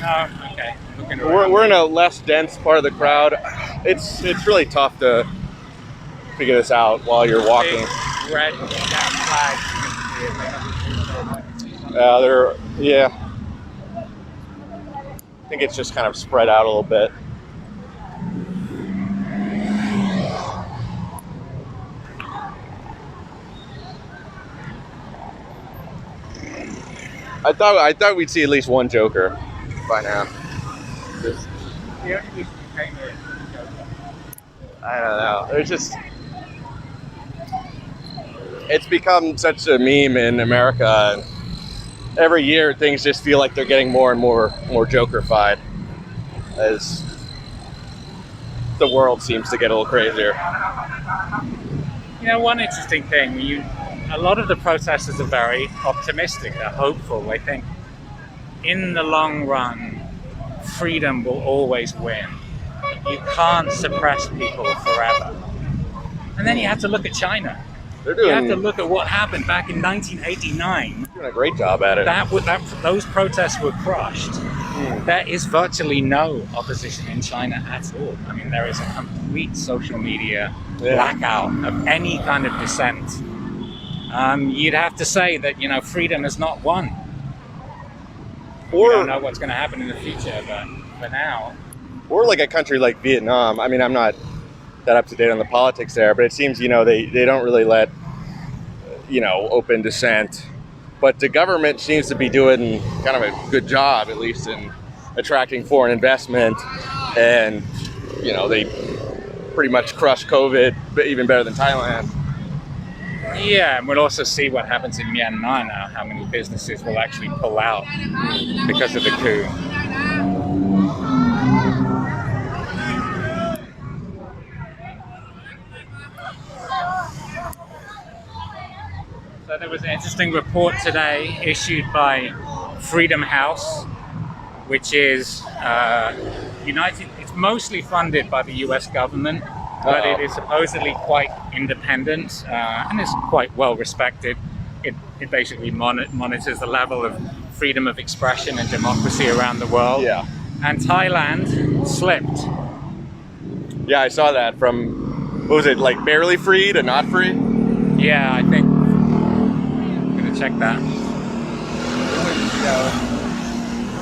Oh, okay. We're in a less dense part of the crowd. It's really tough to figure this out while you're walking. Big red flag. Yeah. I think it's just kind of spread out a little bit. I thought we'd see at least one Joker by now. I don't know. There's just, it's become such a meme in America. And every year, things just feel like they're getting more and more Joker-fied as the world seems to get a little crazier. You know, one interesting thing, a lot of the protesters are very optimistic. They're hopeful. They think, in the long run, freedom will always win. You can't suppress people forever. And then you have to look at China. You have to look at what happened back in 1989. Doing a great job at it. Those protests were crushed. There is virtually no opposition in China at all. I mean, there is a complete social media blackout of any kind of dissent. You'd have to say that, you know, freedom has not won. We don't know what's going to happen in the future, but for now. Or like a country like Vietnam. I mean, I'm not that up to date on the politics there, but it seems, you know, they don't really let, you know, open dissent. But the government seems to be doing kind of a good job, at least in attracting foreign investment. And, you know, they pretty much crushed COVID, but even better than Thailand. Yeah, and we'll also see what happens in Myanmar now, how many businesses will actually pull out because of the coup. So there was an interesting report today issued by Freedom House, which is it's mostly funded by the US government, but it is supposedly quite independent and is quite well respected. It basically monitors the level of freedom of expression and democracy around the world. Yeah. And Thailand slipped. Yeah, I saw that from, what was it, like barely free to not free? Yeah, I think. I'm going to check that.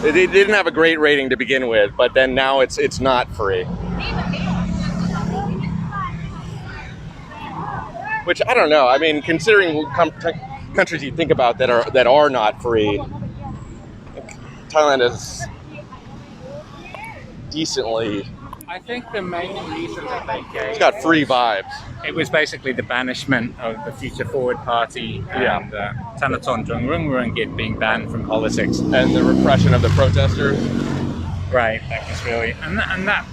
It didn't have a great rating to begin with, but then now it's not free. Which, I don't know. I mean, considering countries you think about that are not free, Thailand is decently. I think the main reason that they gave, it's got free vibes. It was basically the banishment of the Future Forward Party and Thanathorn Jongruengruengit being banned from politics, and the repression of the protesters. Right, that was really and that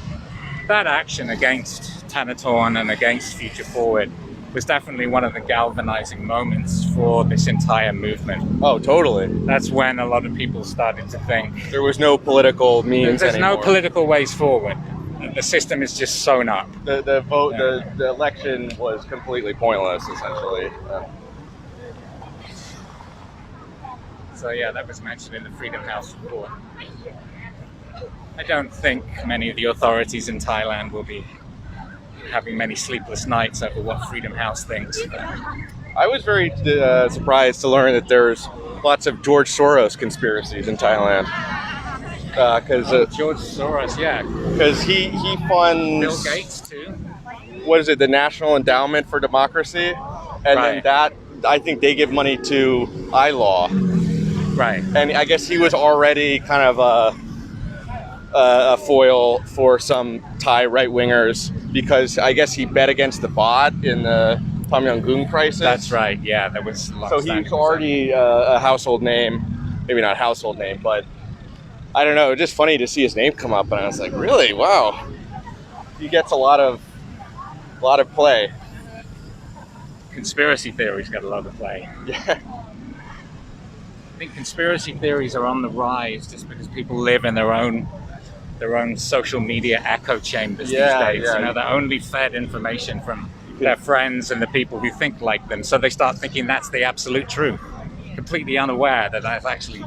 action against Thanathorn and against Future Forward was definitely one of the galvanizing moments for this entire movement. Oh, totally. That's when a lot of people started to think there was no political means There's anymore. no political ways forward. The system is just sewn up. The vote, the election was completely pointless, essentially. So yeah, that was mentioned in the Freedom House report. I don't think many of the authorities in Thailand will be having many sleepless nights over what Freedom House thinks. I was very surprised to learn that there's lots of George Soros conspiracies in Thailand. George Soros, yeah. Because he funds... Bill Gates, too. What is it, the National Endowment for Democracy? And then that, I think they give money to iLaw. Right. And I guess he was already kind of a foil for some Thai right-wingers because I guess he bet against the baht in the Tom Yong-gung crisis. That's right, yeah. There was so he's already a household name. Maybe not household name, but I don't know. Just funny to see his name come up, and I was like, really? Wow. He gets a lot of play. Conspiracy theories got a lot of play. Yeah. I think conspiracy theories are on the rise just because people live in their own social media echo chambers these days. Yeah. You know, they're only fed information from their friends and the people who think like them, so they start thinking that's the absolute truth, completely unaware that there's actually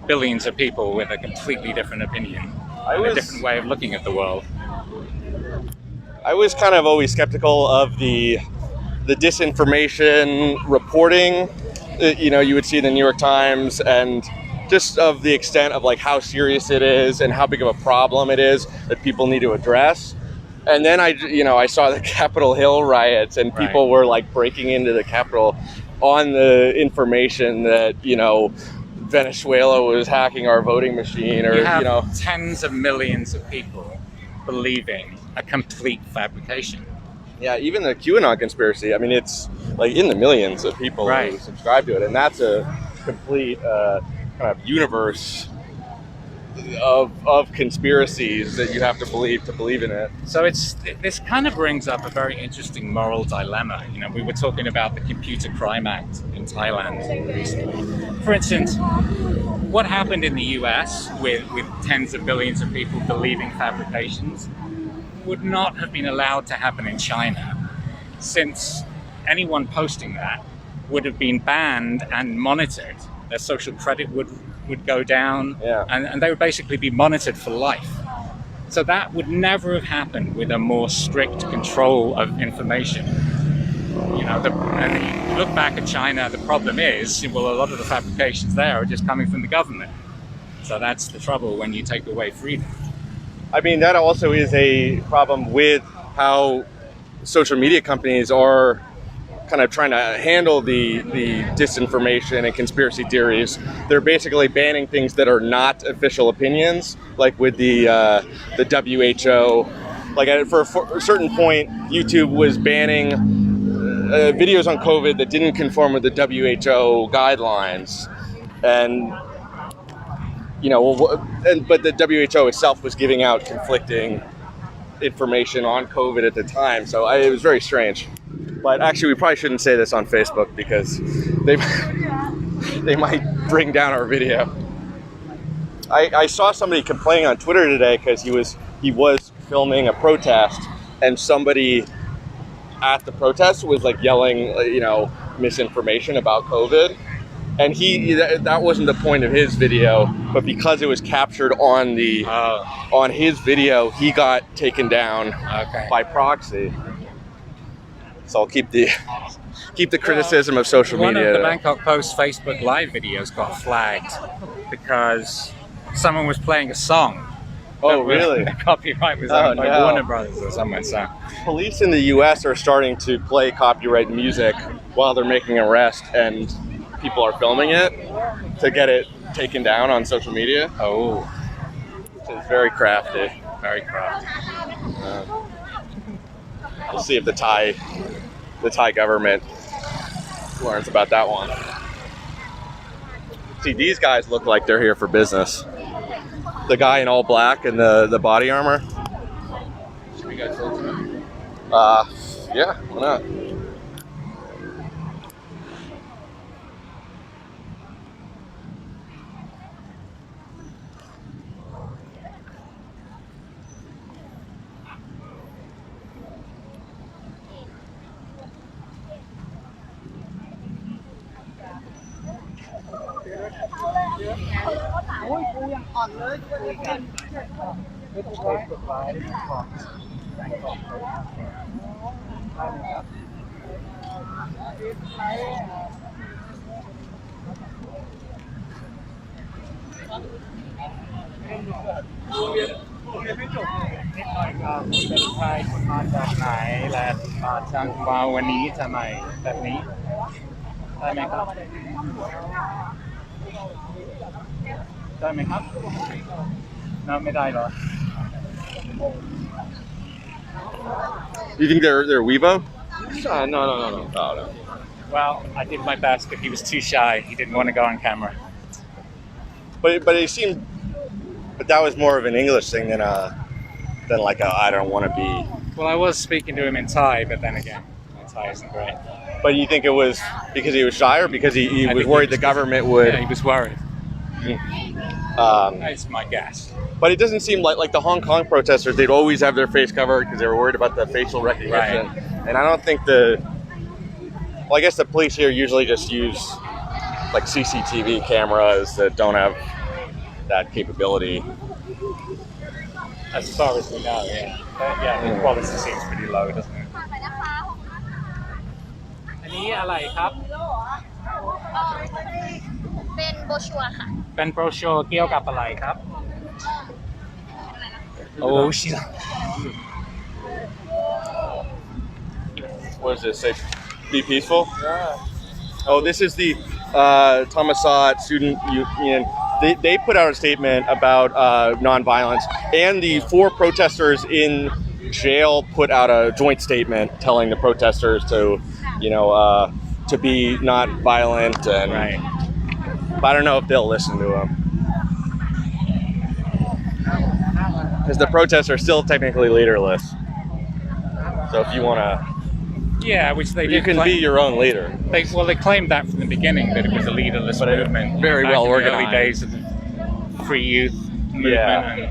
billions of people with a completely different opinion, a different way of looking at the world. I was kind of always skeptical of the the disinformation reporting, you would see in the New York Times, and just of the extent of like how serious it is and how big of a problem it is that people need to address. And then I saw the Capitol Hill riots, and people were like breaking into the Capitol on the information that Venezuela was hacking our voting machine, or you have tens of millions of people believing a complete fabrication. Yeah, even the QAnon conspiracy. I mean, it's like in the millions of people who subscribe to it, and that's a complete kind of universe of conspiracies that you have to believe in it. So this kind of brings up a very interesting moral dilemma. We were talking about the Computer Crime Act in Thailand recently. For instance, what happened in the US with tens of billions of people believing fabrications would not have been allowed to happen in China, since anyone posting that would have been banned and monitored. Their social credit would go down, and they would basically be monitored for life. So that would never have happened with a more strict control of information. And you look back at China, the problem is, well, a lot of the fabrications there are just coming from the government. So that's the trouble when you take away freedom. I mean, that also is a problem with how social media companies are kind of trying to handle the disinformation and conspiracy theories. They're basically banning things that are not official opinions, like with the WHO. Like for a certain point, YouTube was banning videos on COVID that didn't conform with the WHO guidelines, but the WHO itself was giving out conflicting information on COVID at the time, so it was very strange. But actually, we probably shouldn't say this on Facebook because they might bring down our video. I saw somebody complaining on Twitter today because he was filming a protest, and somebody at the protest was like yelling, misinformation about COVID. And that wasn't the point of his video, but because it was captured on on his video, he got taken down by proxy. So I'll keep the criticism of social media. One of the Bangkok Post Facebook Live videos got flagged because someone was playing a song. Oh, really? The copyright was owned by Warner Brothers or someone. So police in the U.S. are starting to play copyright music while they're making an arrest, and people are filming it to get it taken down on social media. Oh, which is very crafty. Very crafty. We'll see if the Thai government learns about that one. See, these guys look like they're here for business. The guy in all black and the body armor. Should we go talk to them? Yeah, why not? You think they're Weibo? No. Oh, no. Well, I did my best, but he was too shy. He didn't want to go on camera. But it seemed, but that was more of an English thing than like a I don't want to be. Well, I was speaking to him in Thai, but then again, my Thai isn't great. But you think it was because he was shy, or because he was worried the government would? Yeah, he was worried. That's my guess. But it doesn't seem like the Hong Kong protesters, they'd always have their face covered because they were worried about the facial recognition. Right. And I don't think I guess the police here usually just use like CCTV cameras that don't have that capability. As far as we know, yeah. But yeah, the quality seems pretty low, doesn't it? อะไรครับ เป็นโบรชัวร์ค่ะ เป็นโบรชัวร์เกี่ยวกับอะไรครับ โอ้ชิ What does this say? Be peaceful? Oh, this is the Tamasa Student Union. They put out a statement about nonviolence, and the 4 protesters in jail put out a joint statement telling the protesters to, to be not violent. And right. I don't know if they'll listen to them, because the protests are still technically leaderless. So if you want to, Yeah, which they you did can claim. be your own leader. They claimed that from the beginning, that it was a leaderless But movement. very back well in the organized. early days of the free youth movement.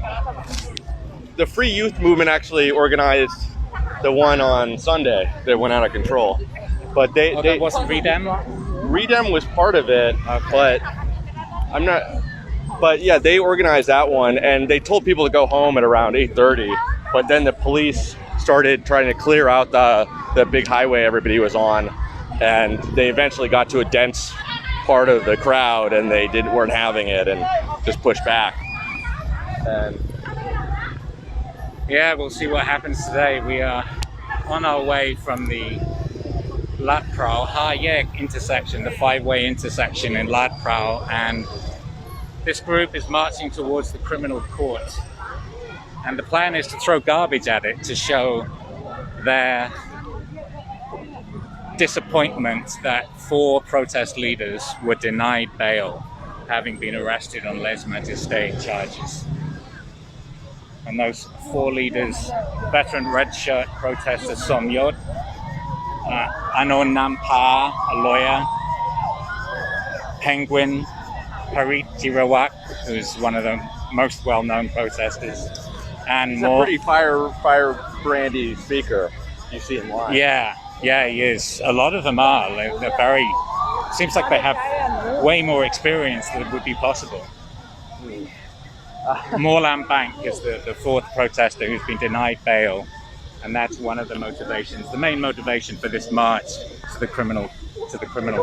The Free Youth Movement actually organized the one on Sunday that went out of control. But That wasn't Redem? Redem was part of it, Okay. but I'm not. But yeah, they organized that one, and they told people to go home at around 8:30. But then the police started trying to clear out the big highway everybody was on, and they eventually got to a dense part of the crowd, and they weren't having it, and just pushed back. And Yeah, we'll see what happens today. We are on our way from the Lat Pral Hayek intersection, the 5-way intersection in Lat Pral, and this group is marching towards the criminal court. And the plan is to throw garbage at it to show their disappointment that 4 protest leaders were denied bail, having been arrested on lèse-majesté charges. And those 4 leaders, veteran red shirt protester Somyot, Anon Nampa, a lawyer, Penguin, Harit Jirawak, who's one of the most well-known protesters, and he's more. a pretty firebrandy speaker. You see him live. Yeah, he is. A lot of them are. They're very. Seems like they have way more experience than would be possible. Morlam Bank is the 4th protester who's been denied bail, and that's one of the motivations, the main motivation for this march to the criminal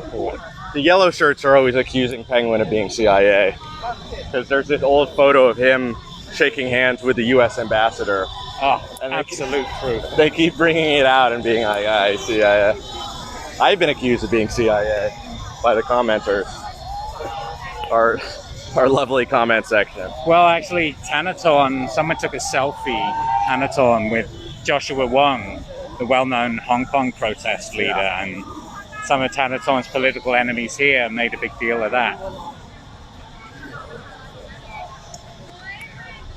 court. The yellow shirts are always accusing Penguin of being CIA, because there's this old photo of him shaking hands with the U.S. ambassador. Oh, And absolute truth. They keep bringing it out and being like, CIA. I've been accused of being CIA by the commenters. Our lovely comment section. Well, actually, Tanaton, someone took a selfie, Tanaton, with Joshua Wong, the well-known Hong Kong protest leader, and some of Tanaton's political enemies here made a big deal of that.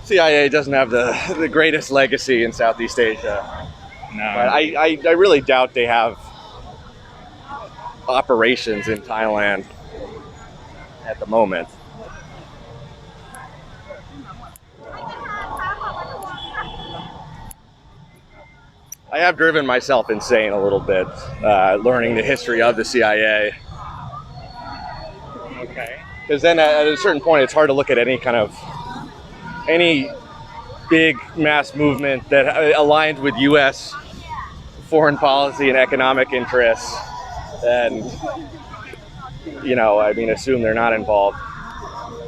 CIA doesn't have the greatest legacy in Southeast Asia. No. But I really doubt they have operations in Thailand at the moment. I have driven myself insane a little bit, learning the history of the CIA. Okay. Because then at a certain point, it's hard to look at any big mass movement that aligned with U.S. foreign policy and economic interests, and assume they're not involved.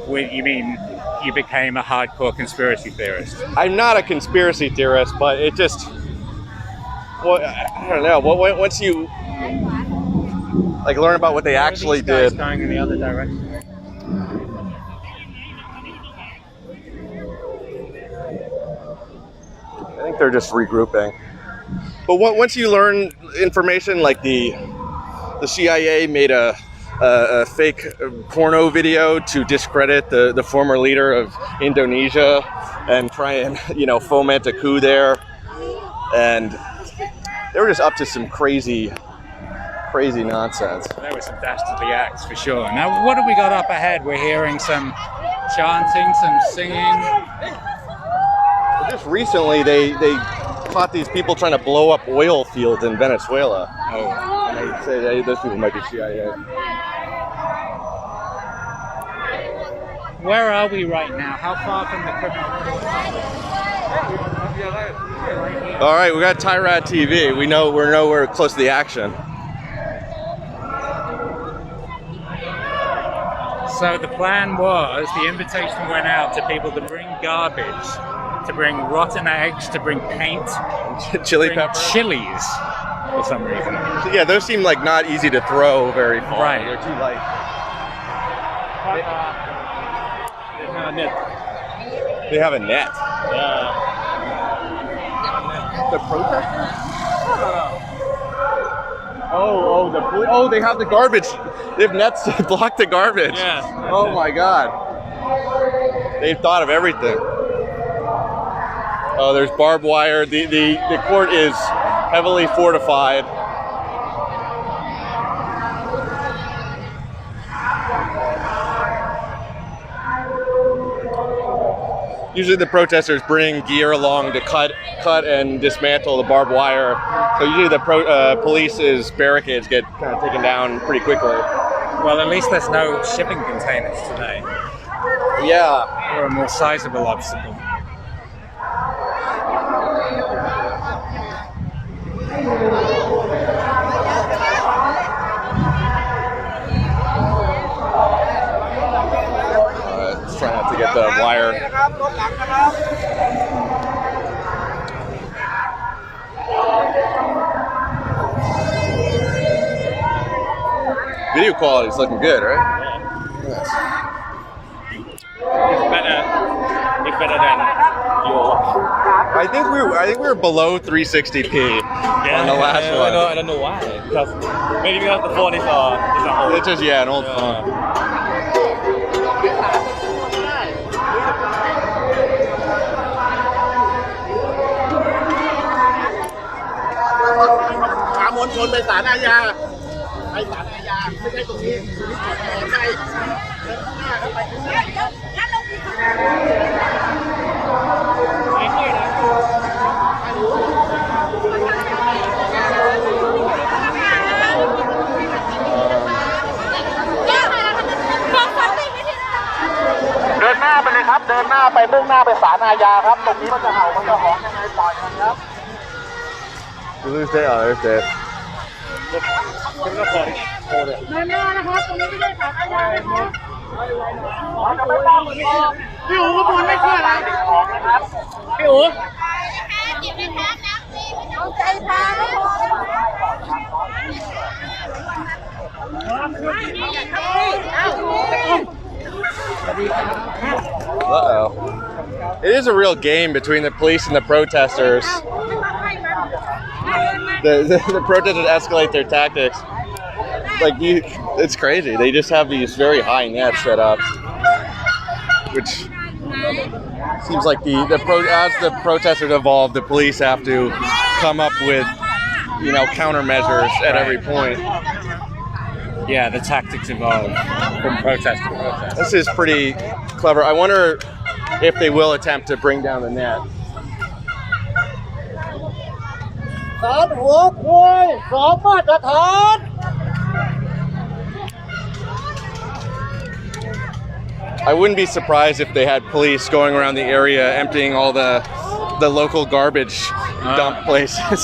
You mean you became a hardcore conspiracy theorist? I'm not a conspiracy theorist, but it just, well, I don't know. Once you learn about what they actually These guys did. going in the other direction. I think they're just regrouping. But once you learn information like the CIA made a fake porno video to discredit the former leader of Indonesia and try and foment a coup there, and they were just up to some crazy nonsense. There were some dastardly acts for sure. Now, what have we got up ahead? We're hearing some chanting, some singing. Just recently, they caught these people trying to blow up oil fields in Venezuela. Oh. And they say those people might be CIA. Where are we right now? How far from the criminal court? All right, we got Tyrad TV. We're nowhere close to the action. So the plan was, the invitation went out to people to bring garbage, to bring rotten eggs, to bring paint, Chili bring pepper. chilies for some reason. Yeah, those seem like not easy to throw very far. Right. They're too light. They have a net. The protesters? Oh, they have the garbage. They have nets to block the garbage. Yeah. Oh my God. They've thought of everything. Oh, there's barbed wire. The court is heavily fortified. Usually the protesters bring gear along to cut and dismantle the barbed wire. So usually the police's barricades get kind of taken down pretty quickly. Well, at least there's no shipping containers today, Yeah. or a more sizable obstacle. Let's try not to get the wire. Video quality is looking good, right? Yes. It's better than your. I think we were below 360p on the last one. I don't know why. Because maybe because the phone is old. It's just an old phone.เดินหน้าไปเลยครับเดินหน้าไปมุ่งหน้าไปศาลอาญาครับตรงนี้มันจะเห่ามันจะหอนยังไงปล่อยมันครับ You lose that? Oh, there's that. เดินหน้านะครับตรงนี้ไม่ได้ศาลอาญานะครับจะไม่ต้องพี่อู๋ก็พูดไม่เชื่ออะไรนะครับพี่อู๋เอาใจพาไม่พอ Uh-oh. It is a real game between the police and the protesters. The protesters escalate their tactics. It's crazy. They just have these very high nets set up, which seems like as the protesters evolve, the police have to come up with, countermeasures at every point. Yeah, the tactics evolve from protest to protest. This is pretty clever. I wonder if they will attempt to bring down the net. ศาลหัวควายสองมาตรฐาน I wouldn't be surprised if they had police going around the area emptying all the local garbage dump places.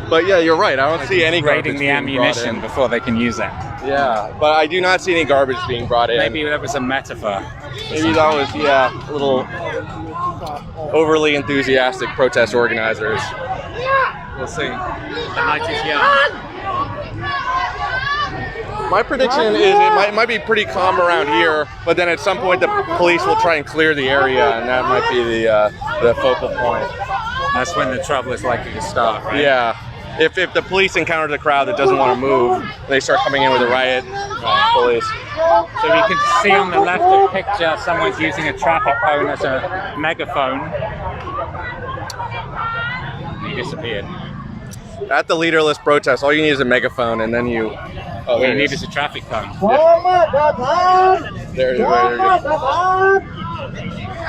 But yeah, you're right. I don't see any garbage Raiding the being ammunition brought before they can use it. in. Yeah, but I do not see any garbage being brought in. Maybe that was a metaphor. Maybe that was, a little overly enthusiastic protest organizers. We'll see. The night is young. My prediction is it might be pretty calm around here, but then at some point the police will try and clear the area, and that might be the focal point. That's when the trouble is likely to start, right? Yeah. If the police encounter the crowd that doesn't want to move, they start coming in with a riot police. So you can see on the left of the picture, someone's using a traffic cone as a megaphone. He disappeared. At the leaderless protest, all you need is a megaphone, and then you. Oh, All there you it need is. is a traffic cone. สองมาตรฐาน There it is. สอง There it มา is. ตรฐาน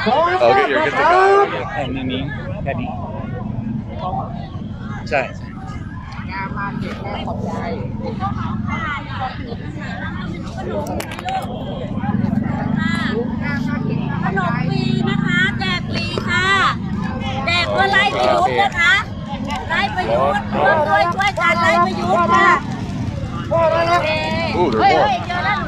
สอง Oh, มา get ตร the ฐาน guy. แค่นี้แค่นี้ใช่ ขนมฟรีนะคะแจกฟรีค่ะแจกเพื่อไล่ประยุทธ์นะคะไล่ประยุทธ์ช่วยกันไล่ประยุทธ์ค่ะโอเค Ooh, there's เฮ้ย more. เจอแล้ว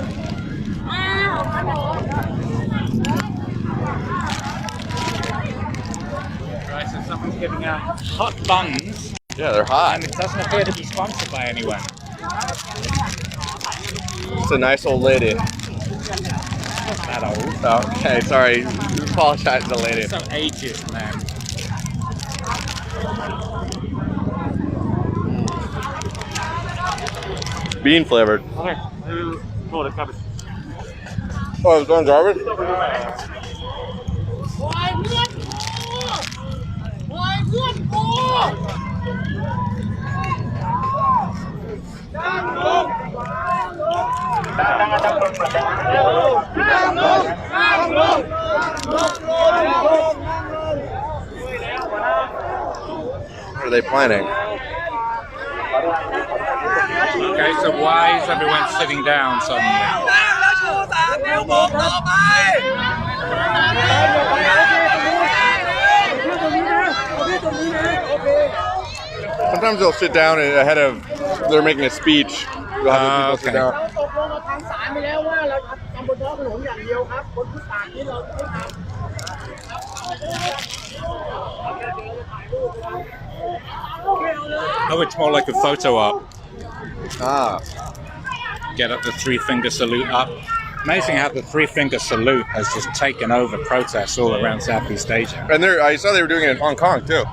hot buns, Yeah, they're hot. and it doesn't appear to be sponsored by anyone. It's a nice old lady. Not that old. Okay, sorry. Apologize to the lady. So ageist, man. Bean flavored. Okay. No, the garbage. Oh, it's going garbage? ปล่อยเพื่อนกู What are they planning? Okay, so why is everyone sitting down suddenly? Sometimes they'll sit down ahead of they're making a speech. They'll have the people sit down. ตกลงกับทางศาลไปแล้วว่าเราทำบนท้องถนนอย่างเดียวครับบนฟุตบาทนี่เราไม่ทำ Oh, it's more like a photo op. Ah. Get up the three-finger salute up. Amazing how the three-finger salute has just taken over protests all around Southeast Asia. And I saw they were doing it in Hong Kong too.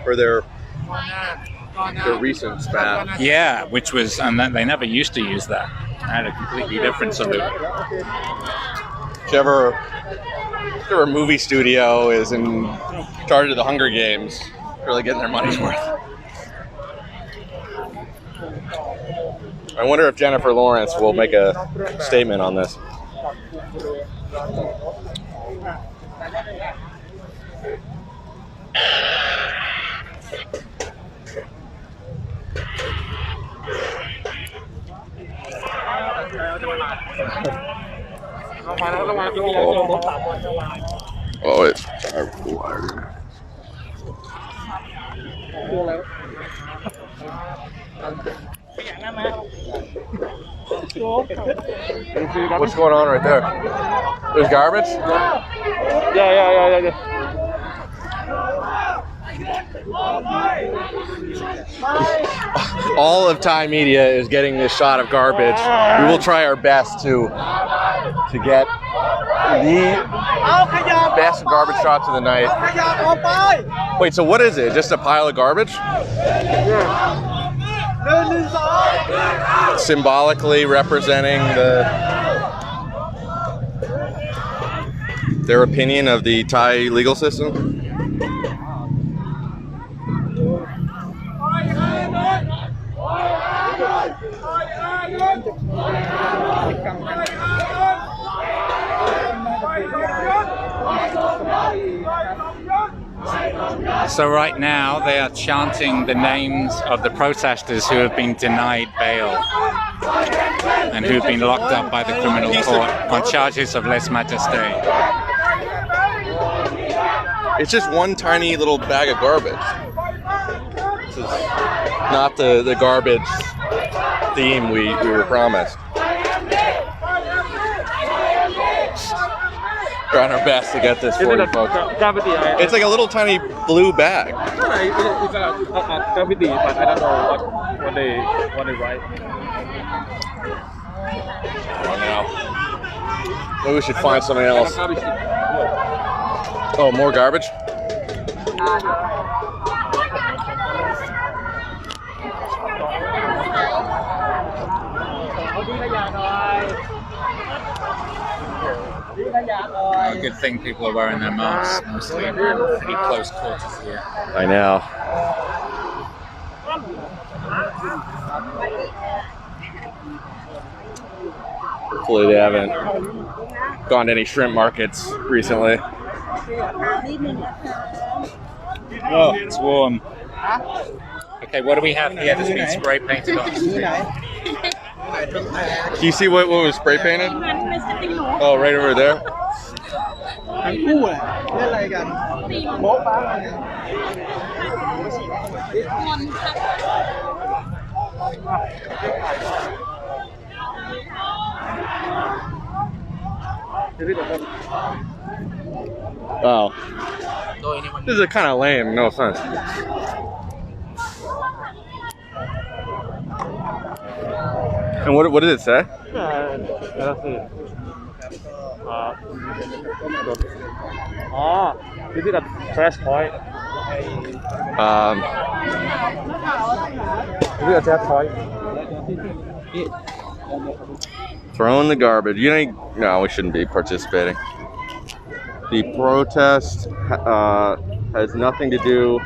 For their recent spat. Yeah, which was, and they never used to use that. They had a completely different salute. Whichever movie studio is in charge of the Hunger Games, really getting their money's worth. I wonder if Jennifer Lawrence will make a statement on this. Oh, it's wired. What's going on right there? There's garbage? Yeah. All of Thai media is getting this shot of garbage. We will try our best to get the best garbage shots of the night. Wait, so what is it? Just a pile of garbage? Symbolically representing their opinion of the Thai legal system? So right now they are chanting the names of the protesters who have been denied bail and who have been locked up by the criminal court on charges of lèse majesté. It's just one tiny little bag of garbage. This is not the garbage theme we were promised. Trying our best to get this for you folks. It's like a little tiny blue bag. It's a graffiti, but I don't know what they write. Oh, no. Maybe we should find something else. Oh, more garbage? Good thing people are wearing their masks mostly. Pretty close quarters here. I know. Hopefully they haven't gone to any shrimp markets recently. Oh, it's warm. Okay, what do we have here that's been spray painted on the street? Do you see what was spray painted? Oh, right over there. Oh. This is kind of lame, no offense. And what did it say? This is a trash point. This is a trash point. Throwing the garbage. No, we shouldn't be participating. The protest has nothing to do.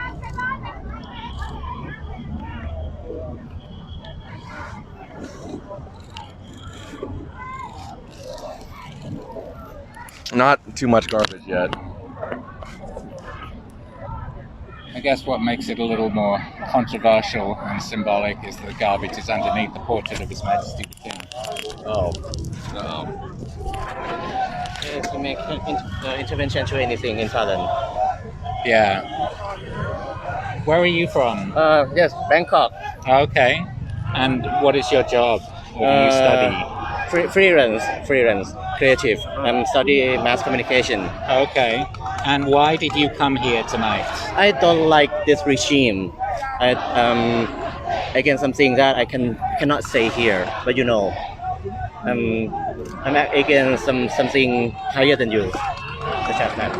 Not too much garbage yet. I guess what makes it a little more controversial and symbolic is the garbage is underneath the portrait of His Majesty the King. Oh. To make intervention to anything in Thailand. Yeah. Where are you from? Yes, Bangkok. Okay. And what is your job? What do you study? Freelance, creative. I'm studying mass communication. Okay. And why did you come here tonight? I don't like this regime. Against something that I cannot say here, but you know, I'm against something higher than you, such as that.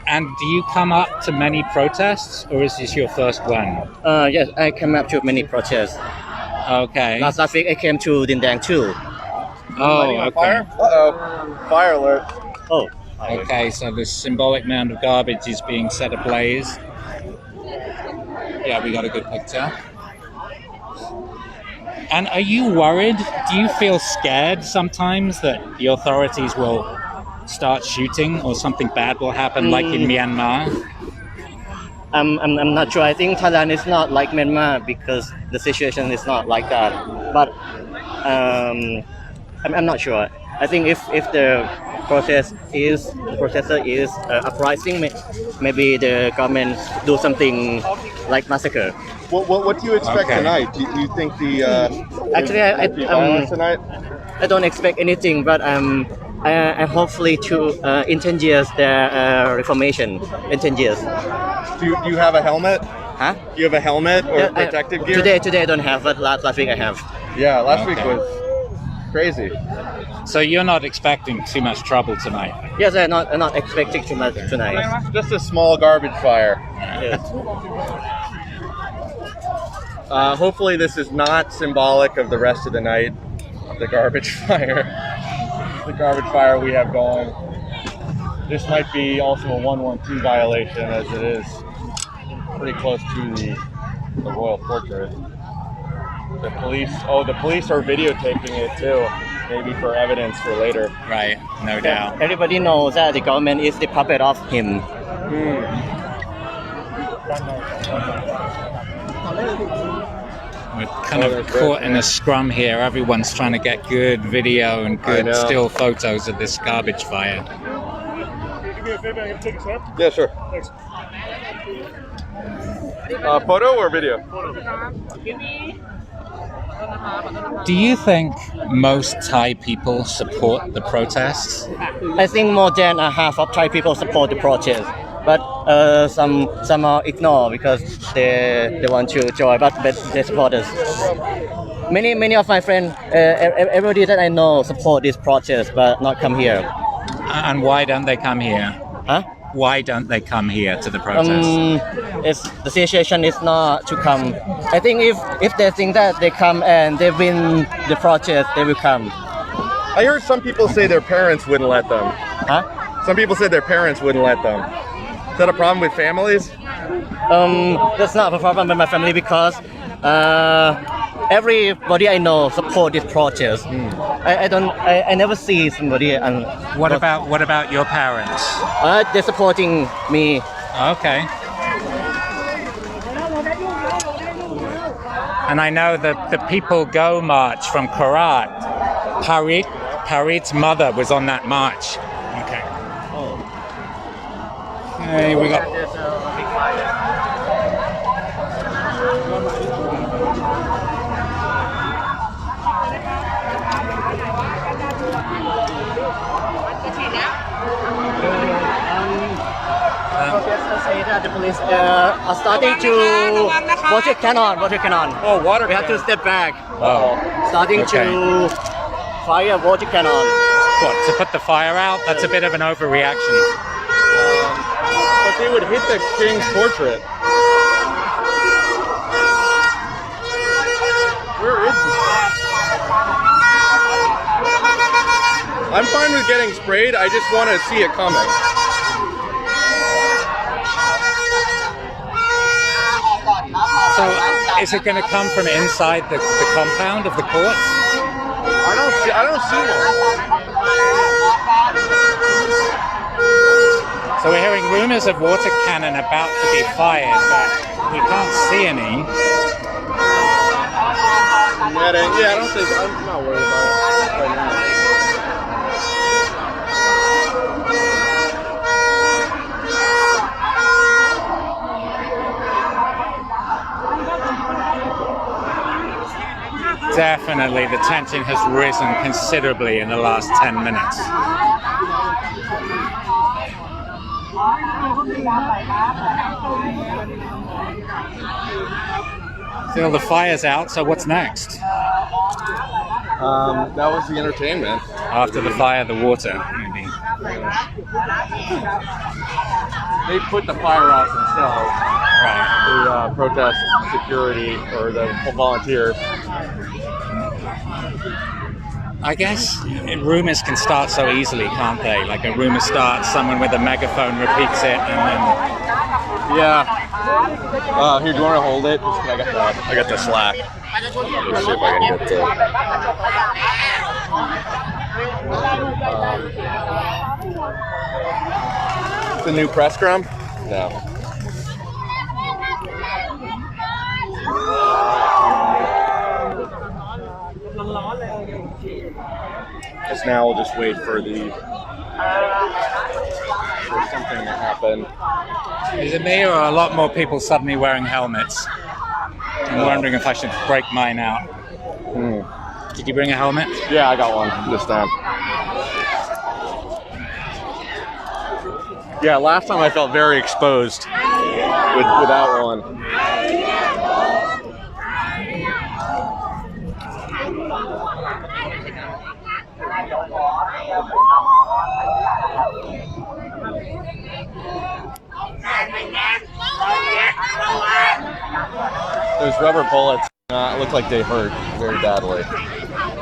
And do you come up to many protests, or is this your first one? Yes, I come up to many protests. Okay. Last week I came to Dindang too. Oh, okay. Uh-oh. Fire alert. Oh. Okay, so the symbolic mound of garbage is being set ablaze. Yeah, we got a good picture. And are you worried? Do you feel scared sometimes that the authorities will start shooting or something bad will happen like in Myanmar? I'm not sure. I think Thailand is not like Myanmar because the situation is not like that. But I'm not sure. I think if the processor is uprising, maybe the government do something like massacre. What do you expect tonight? Do you think the Actually violence tonight? I don't expect anything, but I hopefully in 10 years their reformation in 10 years. Do you have a helmet? Huh? Do you have a helmet or protective gear? Today I don't have, but last week I have. Yeah, last week was crazy. So you're not expecting too much trouble tonight? Yes, I'm not expecting too much tonight. Just a small garbage fire. Yes. Hopefully this is not symbolic of the rest of the night. The garbage fire. The garbage fire we have going. This might be also a 112 violation as it is pretty close to the royal portrait. The police are videotaping it too, maybe for evidence for later. Right, no doubt. Everybody knows that the government is the puppet of him. We're kind of caught in a scrum here. Everyone's trying to get good video and good still photos of this garbage fire. Do me a favor, I'm gonna take a snap. Yeah, sure. Thanks. Photo or video? Do you think most Thai people support the protests? I think more than half of Thai people support the protest, but some are ignore because they want to join, but they support us. Many of my friends, everybody that I know support this protest, but not come here. And why don't they come here? Huh? Why don't they come here to the protest? The situation is not to come. I think if they think that they come and they win the protest, they will come. I heard some people say their parents wouldn't let them. Huh? Some people said their parents wouldn't let them. Is that a problem with families? That's not a problem with my family because everybody I know support this protest. I never see somebody and What about your parents? they're supporting me. Okay. And I know that the People Go march from Korat. Parit's mother was on that march. Okay. Hey, we got. are starting to water cannon. Oh, water We have to cannon. step back. Oh, Starting Okay. to fire water cannon. what, to put the fire out? That's a bit of an overreaction. But they would hit the king's portrait. Where is he? I'm fine with getting sprayed. I just want to see it coming. So, is it going to come from inside the compound of the courts? I don't see one. So we're hearing rumors of water cannon about to be fired, but we can't see any. Yeah, I don't think I'm not worried about it right now. Definitely, the tension has risen considerably in the last 10 minutes. Still, the fire's out, so what's next? That was the entertainment. After the fire, the water, maybe. They put the fire out themselves Right. to protest security or the volunteers. I guess rumors can start so easily, can't they? Like a rumor starts, someone with a megaphone repeats it, and then Yeah. Here, do you want to hold it? Just, I got the slack. Let's see if I can get the new press scrum? No. Because now we'll just wait for something to happen. is it me or are a lot more people suddenly wearing helmets? I'm wondering if I should break mine out. Did you bring a helmet? Yeah, I got one this time. Yeah, last time I felt very exposed without one. Those rubber bullets look like they hurt very badly.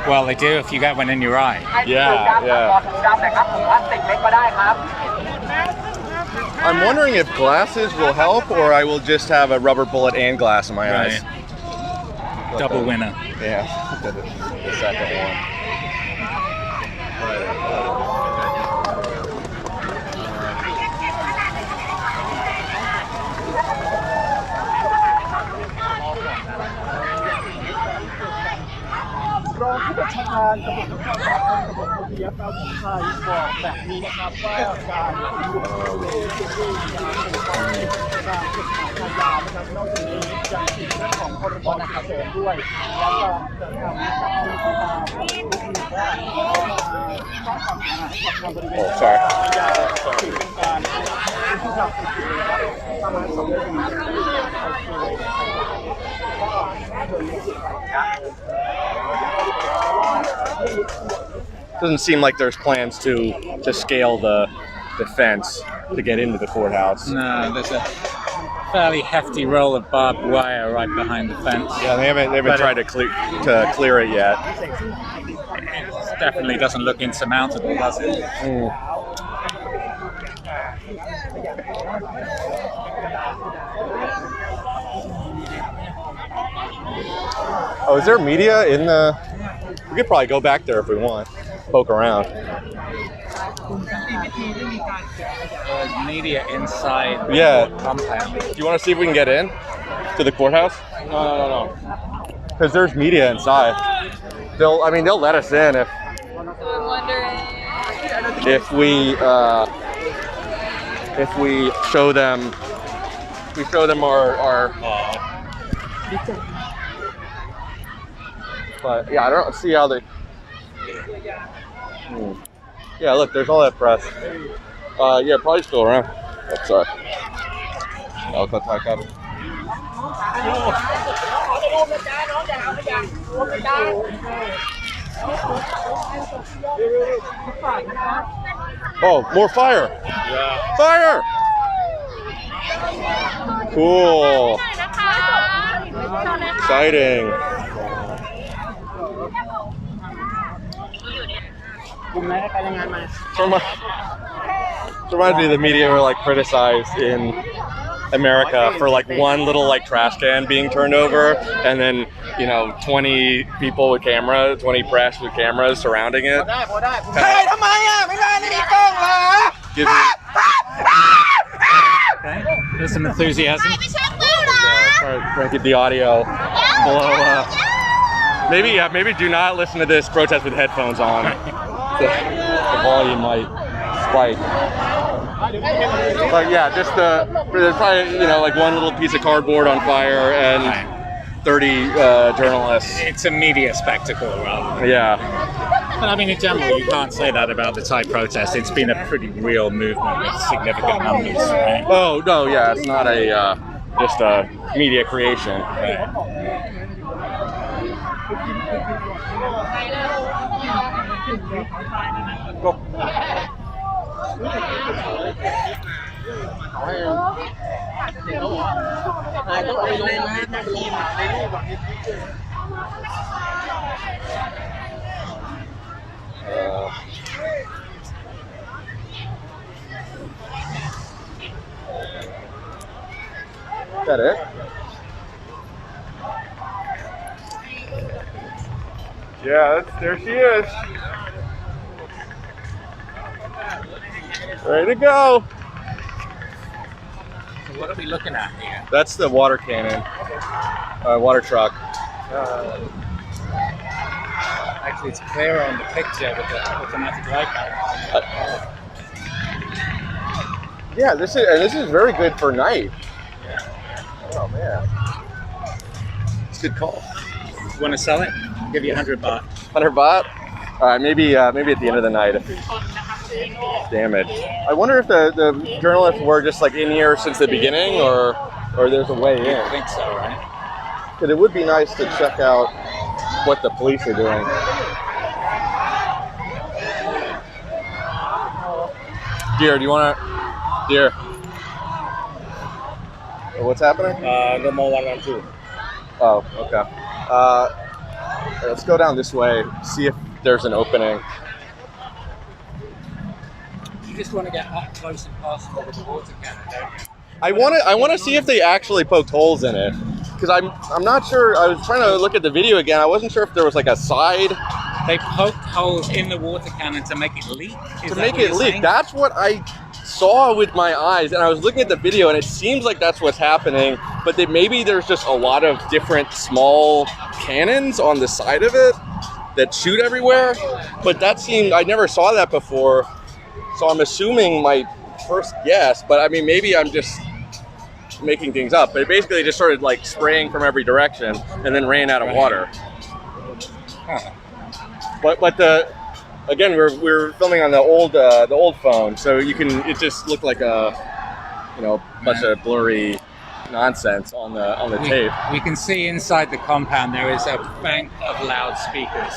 Well, they do if you get one in your eye. Yeah. I'm wondering if glasses will help, or I will just have a rubber bullet and glass in my eyes. Double winner. Yeah, the second one. Oh, sorry. Doesn't seem like there's plans to scale the fence to get into the courthouse. No, there's a fairly hefty roll of barbed wire right behind the fence. Yeah, they haven't tried to clear it yet. It definitely doesn't look insurmountable, does it? Oh, is there media in the? We could probably go back there if we want. Poke around. There's media inside the Yeah. compound. Do you want to see if we can get in to the courthouse? No. Because there's media inside. They'll let us in if we show them. We show them our. But yeah, I don't see how they. Yeah, look, there's all that press. Yeah, probably still around. Oh, sorry. เอาขอถ่ายครับ Oh, more fire! Yeah. Fire! Cool. Exciting. Reminds me of the media were like criticized in America for like one little like trash can being turned over, and then 20 people with cameras, 20 press with cameras surrounding it. Okay, there's some enthusiasm. Trying to get the audio below. Maybe do not listen to this protest with headphones on. The volume might spike. But yeah, there's probably like one little piece of cardboard on fire and 30 journalists. It's a media spectacle, rather. Yeah. But I mean, in general, you can't say that about the Thai protest. It's been a pretty real movement with significant numbers, right? Oh no, yeah, it's not just a media creation. Right. Is that it? Yeah, there she is. Ready to go. So what are we looking at here? That's the water cannon, water truck. Actually, it's clearer on the picture with the automatic light camera. Yeah, this is very good for night. Oh man, it's a good call. You want to sell it? I'll give you 100 baht. 100 baht. All right, maybe at the end of the night. Damage. I wonder if the journalists were just like in here since the beginning, or there's a way in. I think so, right? Because it would be nice to check out what the police are doing. Dear, do you want to? Dear. What's happening? No more 112. Oh, okay. Let's go down this way, see if there's an opening. You just want to get up close and possible with the water cannon, don't you? I want to see if they actually poked holes in it, because I'm not sure. I was trying to look at the video again. I wasn't sure if there was like a side. They poked holes in the water cannon to make it leak. To make it leak. That's what I saw with my eyes, and I was looking at the video, and it seems like that's what's happening. But maybe there's just a lot of different small cannons on the side of it that shoot everywhere. But I never saw that before, so I'm assuming my first guess. But I mean, maybe I'm just making things up. But it basically just started like spraying from every direction, and then ran out of water. Huh. But again, we're filming on the old phone, so it just looked like a bunch of blurry nonsense on the tape. We can see inside the compound there is a bank of loudspeakers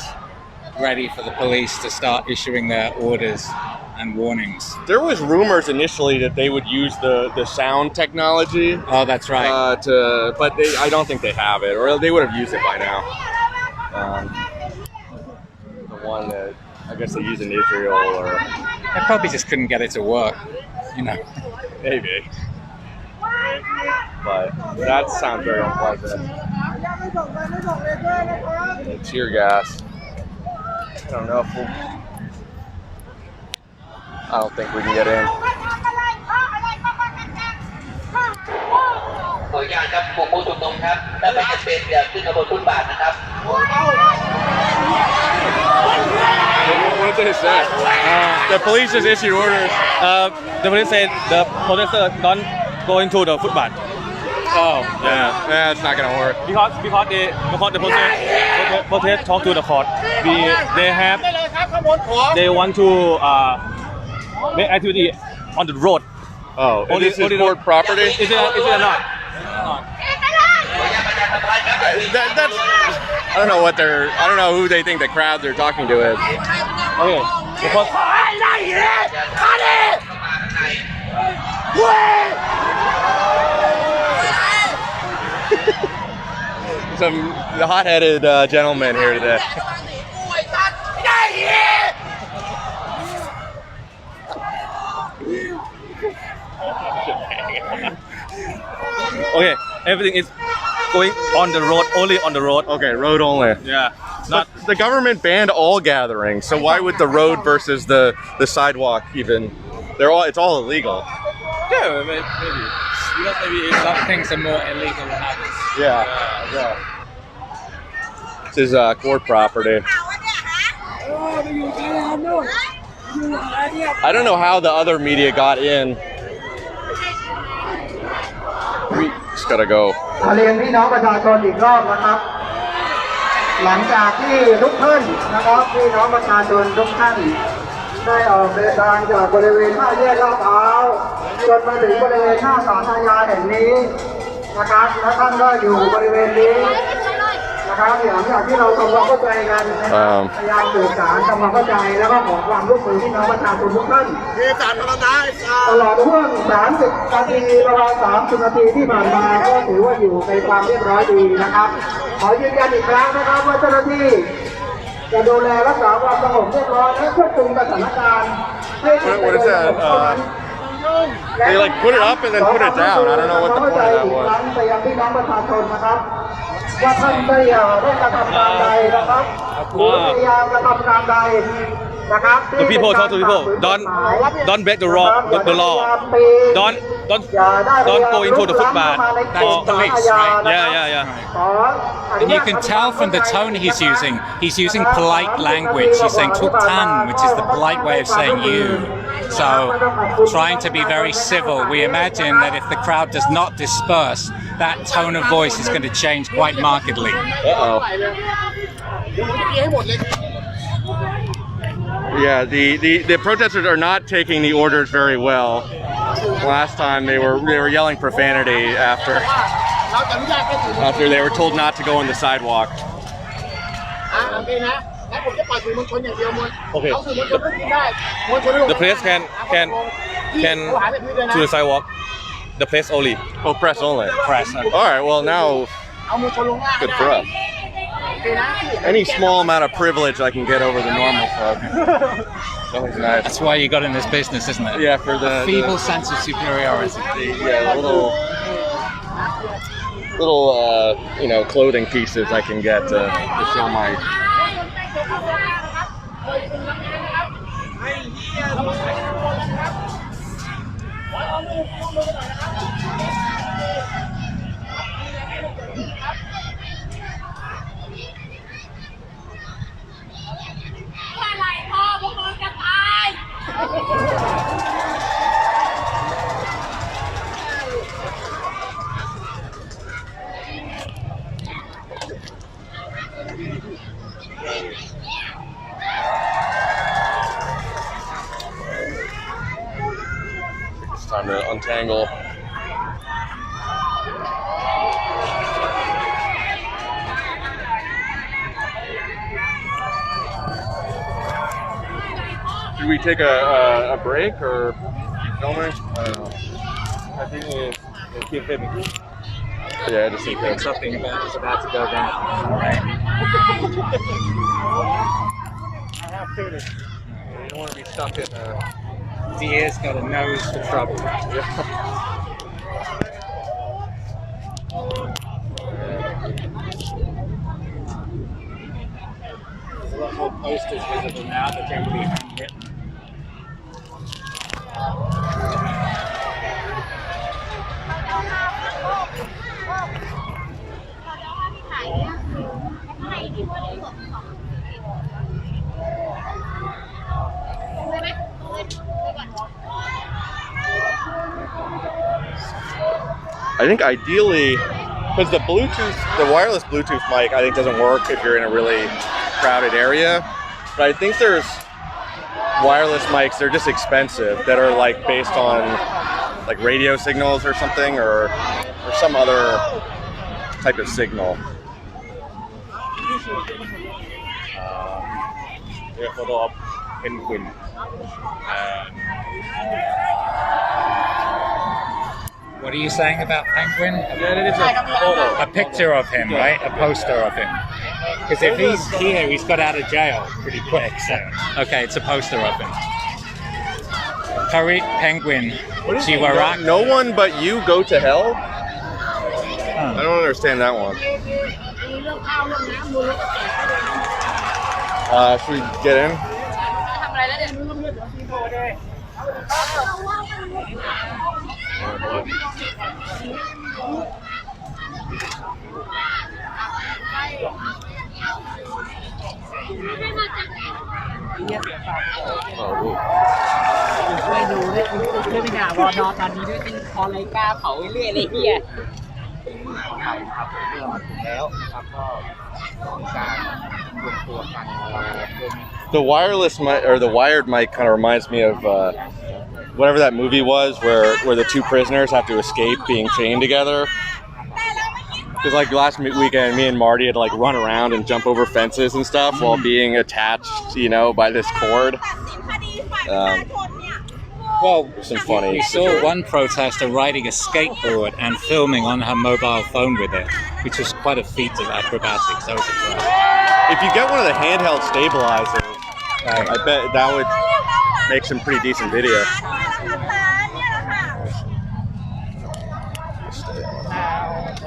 ready for the police to start issuing their orders and warnings. There was rumors initially that they would use the sound technology. Oh, that's right. But I don't think they have it, or they would have used it by now. The one that I guess they use in Israel, or They probably just couldn't get it to work, maybe. But that sounds very unpleasant. Tear gas. I don't know if I don't think we can get in. ขออนุญาตครับกลุ่มผู้ชุมนุมครับและไม่จำเป็นอย่าขึ้นบนฟุตบาทนะครับ What did they say? The police just issued orders. The police said the protesters don't go into the footpath. Oh, yeah, it's not gonna work. Because the protest talk to the court. They want to make activity on the road Oh, Only- this is only port road. property? Is it not? That's, I don't know what they're, I don't know who they think the crowd they're talking to is. Okay. Because Some hot-headed gentleman here today. okay, everything is going on the road, only on the road. Okay, road only. Yeah. But the government banned all gatherings, so why would the road versus the sidewalk even? It's all illegal. Yeah, maybe. Because maybe Some things are more illegal than others. Yeah. This is court property. I don't know how the other media got in. We just gotta go. เรียนพี่น้องประชาชนอีกรอบนะครับ หลังจากที่ทุกท่านนะครับพี่น้องประชาชนทุกท่านได้ออกเดินทางจากบริเวณท่าแยกลาดพร้าวจนมาถึงบริเวณหน้าศาลอาญาแห่งนี้นะครับและท่านก็อยู่บริเวณนี้นะครับอย่างที่เราทำความเข้าใจกันนะครับพยายามสื่อสารทำความเข้าใจแล้วก็ขอความร่วมมือพี่น้องประชาชนทุกท่านตลอดช่วง30 นาทีประมาณ30 นาทีที่ผ่านมาก็ถือว่าอยู่ในความเรียบร้อยดีนะครับขอยืนยันอีกครั้งนะครับว่าเจ้าหน้าที่จะดูแลรักษาความสงบเรียบร้อยและควบคุมสถานการณ์ให้เป็นไป What is that? They like put it up and then put it down. I don't know what the point of that was. ไปยังพี่น้องประชาชนนะครับว่าท่านได้กระทำการใดนะครับหรือพยายามกระทำการใดนะครับ the people talk to people. Don't break the law. Don't go into the footpath. That's police, right? Yeah. And you can tell from the tone he's using polite language. He's saying "tuk tan," which is the polite way of saying you. So, trying to be very civil. We imagine that if the crowd does not disperse, that tone of voice is going to change quite markedly. Uh-oh. Yeah, the protesters are not taking the orders very well. Last time they were yelling profanity after they were told not to go on the sidewalk. Okay. The place can to the sidewalk. The place only. Oh, press only. Press. All right. Well, now good for us. Any small amount of privilege I can get over the normal folk. Always nice. That's why you got in this business, isn't it? Yeah, for the feeble sense of superiority. Yeah, little clothing pieces I can get to show my. It's time to untangle. Should we take a break or keep filming? I don't know. I think we'll keep filming. Yeah, just keep filming. Something about is about to go down. You don't want to be stuck in Deer's got a nose for trouble. There's a lot more posters visible now that generally handwritten. I think ideally, because the wireless Bluetooth mic, I think doesn't work if you're in a really crowded area. But I think there's wireless mics, they're just expensive, that are like based on like radio signals or something, or some other type of signal. A photo of penguin. What are you saying about penguin? Yeah, it's a photo. A picture of him, right? A poster of him. Because if he's here, he's got out of jail pretty quick. So okay, it's a poster of him. Parit penguin. Chiwarak. No one but you go to hell? I don't understand that one. Should we get in? The wireless mic, or the wired mic, kind of reminds me of whatever that movie was where the two prisoners have to escape being chained together. Because like last weekend, me and Marty had to like run around and jump over fences and stuff while being attached, you know, by this cord. Well, some funny. We saw one protester riding a skateboard and filming on her mobile phone with it, which was quite a feat of acrobatics. I was impressed. If you get one of the handheld stabilizers, I bet that would make some pretty decent video.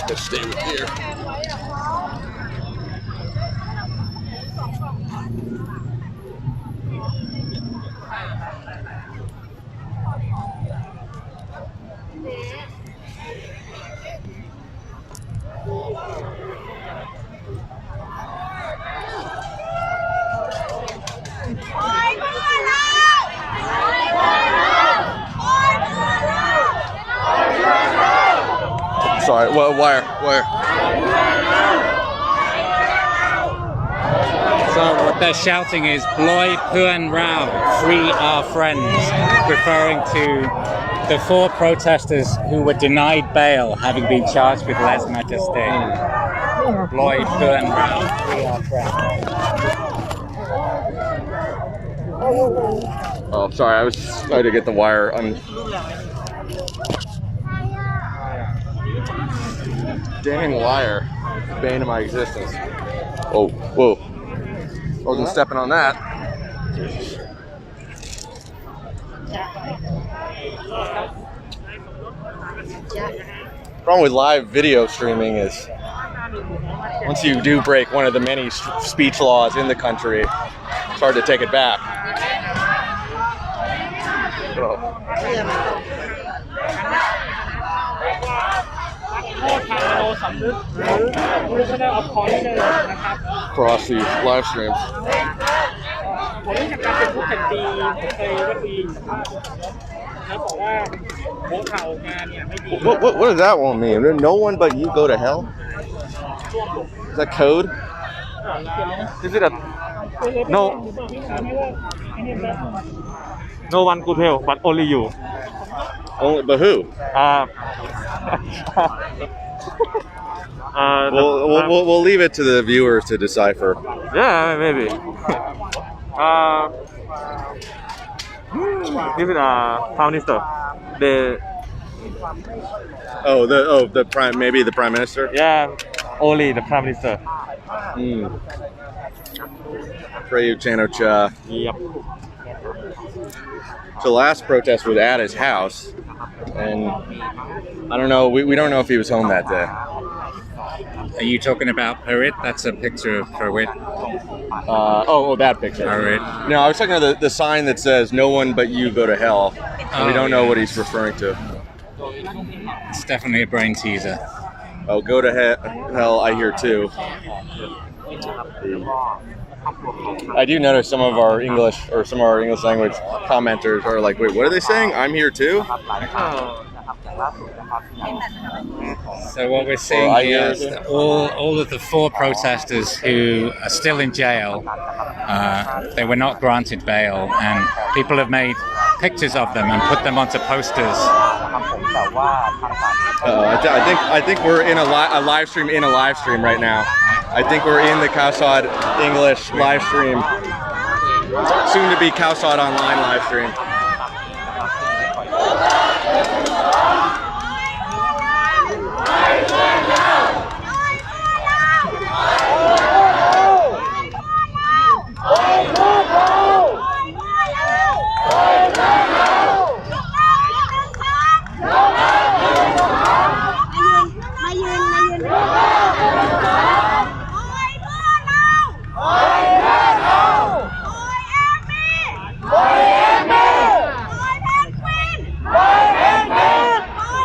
Just stay with here. Sorry, wire. So what they're shouting is "Bloy Puan Rao, free our friends," referring to the 4 protesters who were denied bail, having been charged with lèse majesté. Bloy Puan Rao, free our friends. Oh, sorry, I was trying to get the wire Dang wire. Bane of my existence. Oh, whoa. Wasn't stepping on that. Problem with live video streaming is once you do break one of the many speech laws in the country, it's hard to take it back. Across these live streams. What does that one mean? No one but you go to hell? Is that code? Is it a no one could help, but only you. Only, but who? We'll leave it to the viewers to decipher. Yeah, maybe. This is Prime Minister. The prime, maybe the Prime Minister. Yeah, only the Prime Minister. Prayut Chan-o-cha. Yep. So the last protest was at his house, and I don't know. We don't know if he was home that day. Are you talking about Parit? That's a picture of Parit. That picture. Parit. No, I was talking about the sign that says "No one but you go to hell." And we don't know what he's referring to. It's definitely a brain teaser. Oh, go to hell! I hear too. I do notice some of our English language commenters are like, "Wait, what are they saying? I'm here too." So what we're seeing here is that all of the 4 protesters who are still in jail, they were not granted bail, and people have made pictures of them and put them onto posters I think we're in a live stream in a live stream right now. I think we're in the Khao-Sod English live stream. Soon to be Khao-Sod Online live stream.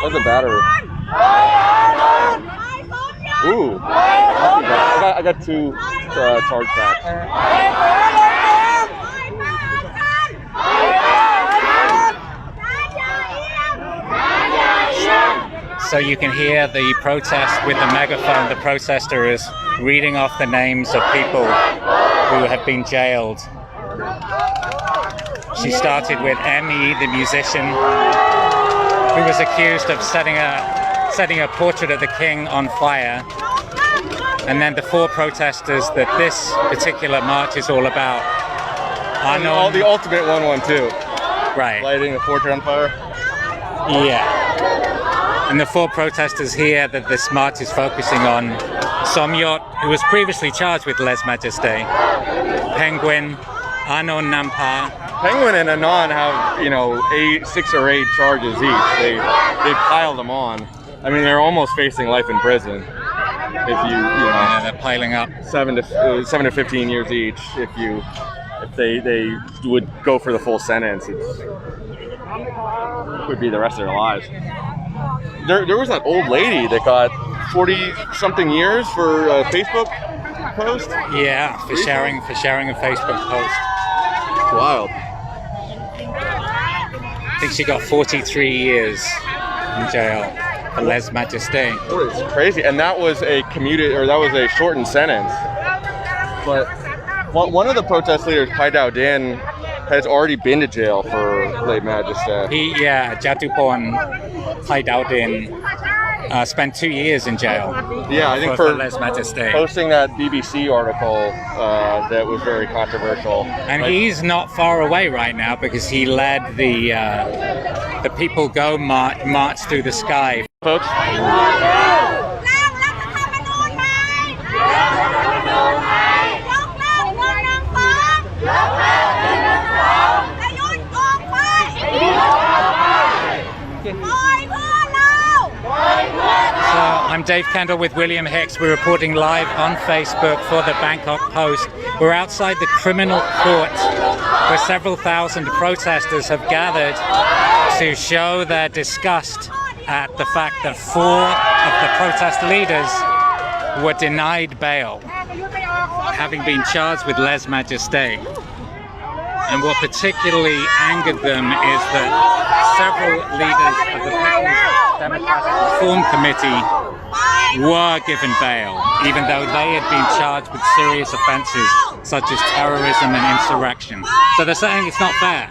Where's the battery? Ooh, I got 2 charge packs. So you can hear the protest with the megaphone. The protester is reading off the names of people who have been jailed. She started with Emmy, the musician, who was accused of setting a portrait of the king on fire. And then the 4 protesters that this particular march is all about. The ultimate 112. Right. Lighting the portrait on fire. Yeah. And the 4 protesters here that this march is focusing on: Somyot, who was previously charged with lèse-majesté, Penguin, Anon Nampa. Penguin and Anon have, 6 or 8 charges each. They piled them on. I mean, they're almost facing life in prison. If yeah, they're piling up 7 to 15 years each. If they would go for the full sentence, it would be the rest of their lives. There was that old lady that got 40-something years for a Facebook post. Yeah, for sharing a Facebook post. Wild. I think she got 43 years in jail for lèse-majesté. It's crazy, and that was a shortened sentence. But one of the protest leaders, Pai Dao-din, has already been to jail for lèse-majesté. Jatupon Pai Dao-din spent 2 years in jail. Yeah, I think for lèse-majesté. Posting that BBC article that was very controversial. And he's not far away right now because he led the People Go march through the sky. Folks. I'm Dave Kendall with William Hicks. We're reporting live on Facebook for the Bangkok Post. We're outside the criminal court where several thousand protesters have gathered to show their disgust at the fact that 4 of the protest leaders were denied bail, having been charged with lèse-majesté. And what particularly angered them is that several leaders of the People's Democratic Reform Committee were given bail, even though they had been charged with serious offences such as terrorism and insurrection. So they're saying it's not fair.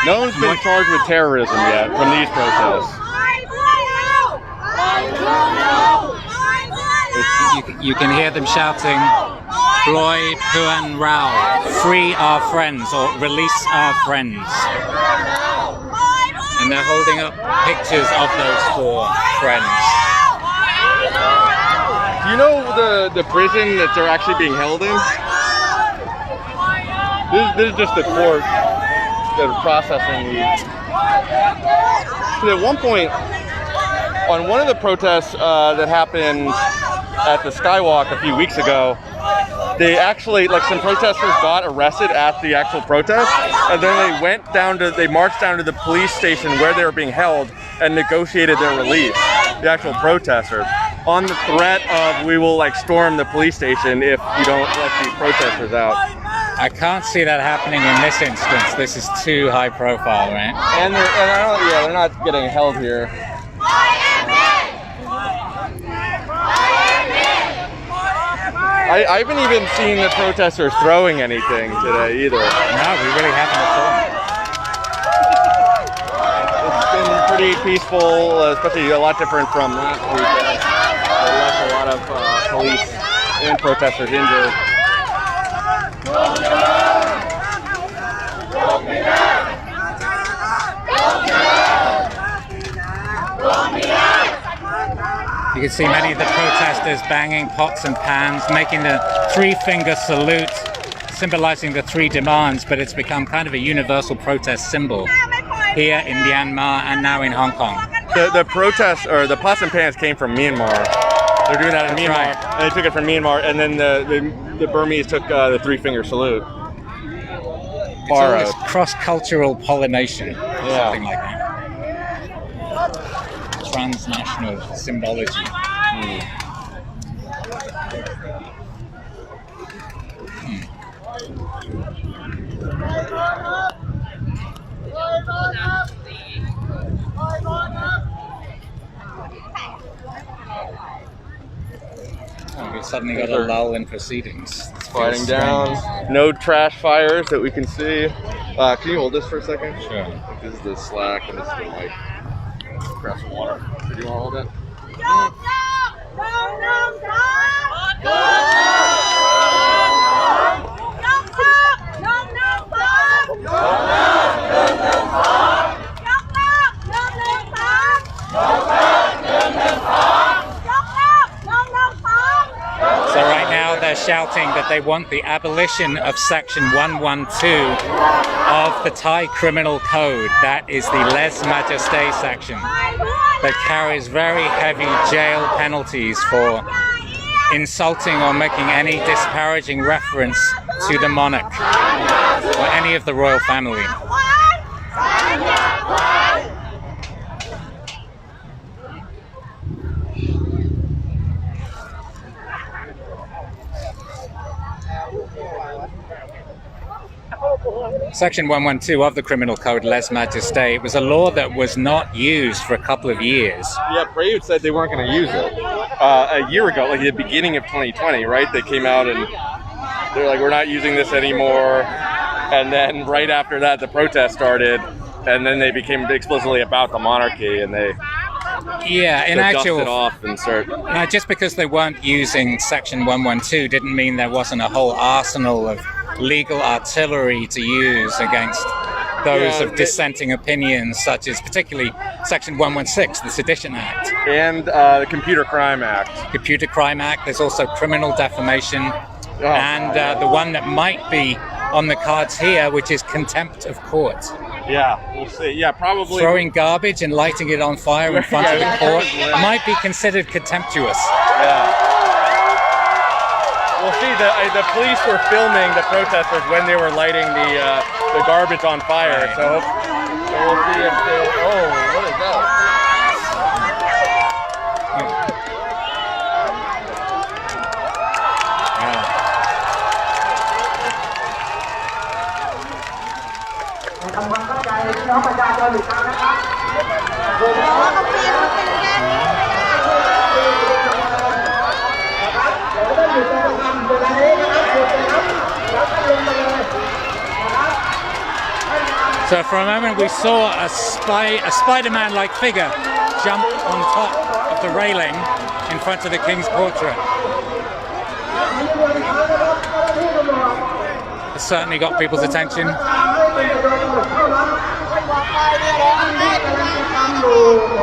No one's been charged with terrorism yet from these protests. You can hear them shouting, "Bloy Puan Rao, free our friends," or "release our friends." And they're holding up pictures of those 4 friends. Do you know the prison that they're actually being held in? This is just the court that are processing these. So at one point, on one of the protests that happened at the Skywalk a few weeks ago, they actually, some protesters got arrested at the actual protest, and then they marched down to the police station where they were being held and negotiated their release, the actual protesters, on the threat of, we will storm the police station if you don't let the protesters out. I can't see that happening in this instance. This is too high profile, right? And they're not getting held here. I haven't even seen the protesters throwing anything today either. No, we really haven't at all. pretty peaceful, especially a lot different from last week. There left a lot of police and protesters injured. You can see many of the protesters banging pots and pans, making the three-finger salute, symbolizing the three demands, but it's become kind of a universal protest symbol here in Myanmar and now in Hong Kong. The protests, or the pots and pans, came from Myanmar. They're doing that in Myanmar, right. And they took it from Myanmar, and then the Burmese took the three-finger salute. It's all this cross-cultural pollination, something like that. Transnational symbology. Oh, we've suddenly got a lull in proceedings. It's quieting down. No trash fires that we can see. Can you hold this for a second? Sure. This is the slack and this is the white. Grab some water. Do you want to hold it? So right now they're shouting that they want the abolition of Section 112 of the Thai Criminal Code. That is the lèse majesté section that carries very heavy jail penalties for insulting or making any disparaging reference to the monarch or any of the royal family. Section 112 of the Criminal Code, lèse majesté, it was a law that was not used for a couple of years. Yeah, Prelude said they weren't going to use it. A year ago, like the beginning of 2020, right? They came out and they're like, we're not using this anymore. And then right after that, the protest started. And then they became explicitly about the monarchy, and they dust it off and start. Just because they weren't using Section 112 didn't mean there wasn't a whole arsenal of legal artillery to use against those of dissenting opinions, such as particularly Section 116, the Sedition Act. And the Computer Crime Act. Computer Crime Act. There's also criminal defamation. And the one that might be on the cards here, which is contempt of court. Yeah, we'll see. Yeah, probably. Throwing garbage and lighting it on fire in front of the court might be considered contemptuous. Yeah. We'll see. The police were filming the protesters when they were lighting the garbage on fire. So we'll see if they. Oh, what is that? So for a moment we saw a Spider-Man-like figure jump on top of the railing in front of the King's portrait. It certainly got people's attention.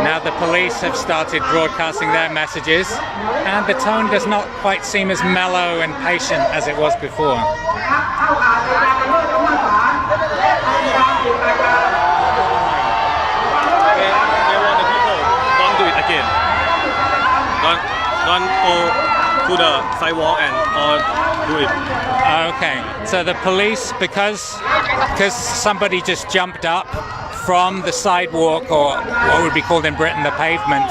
Now the police have started broadcasting their messages, and the tone does not quite seem as mellow and patient as it was before. They want the people, don't do it again. Don't go to the sidewalk and do it. Okay, so the police, because somebody just jumped up from the sidewalk, or what would be called in Britain the pavement,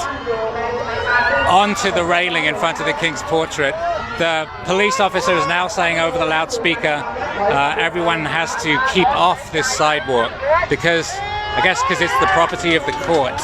onto the railing in front of the King's portrait, the police officer is now saying over the loudspeaker, everyone has to keep off this sidewalk, because it's the property of the court.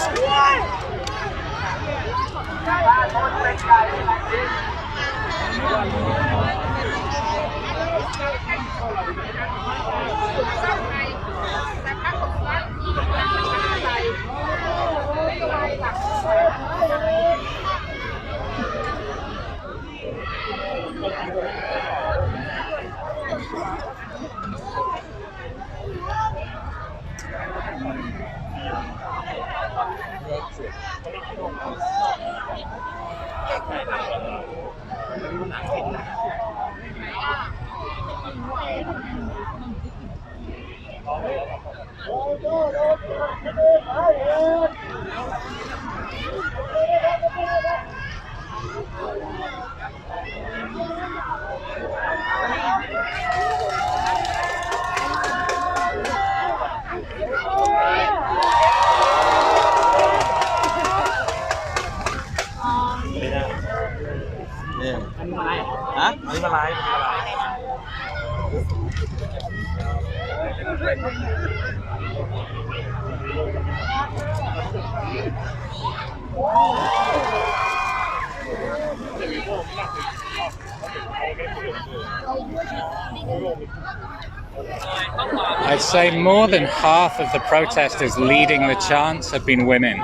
I'd say more than half of the protesters leading the chants have been women.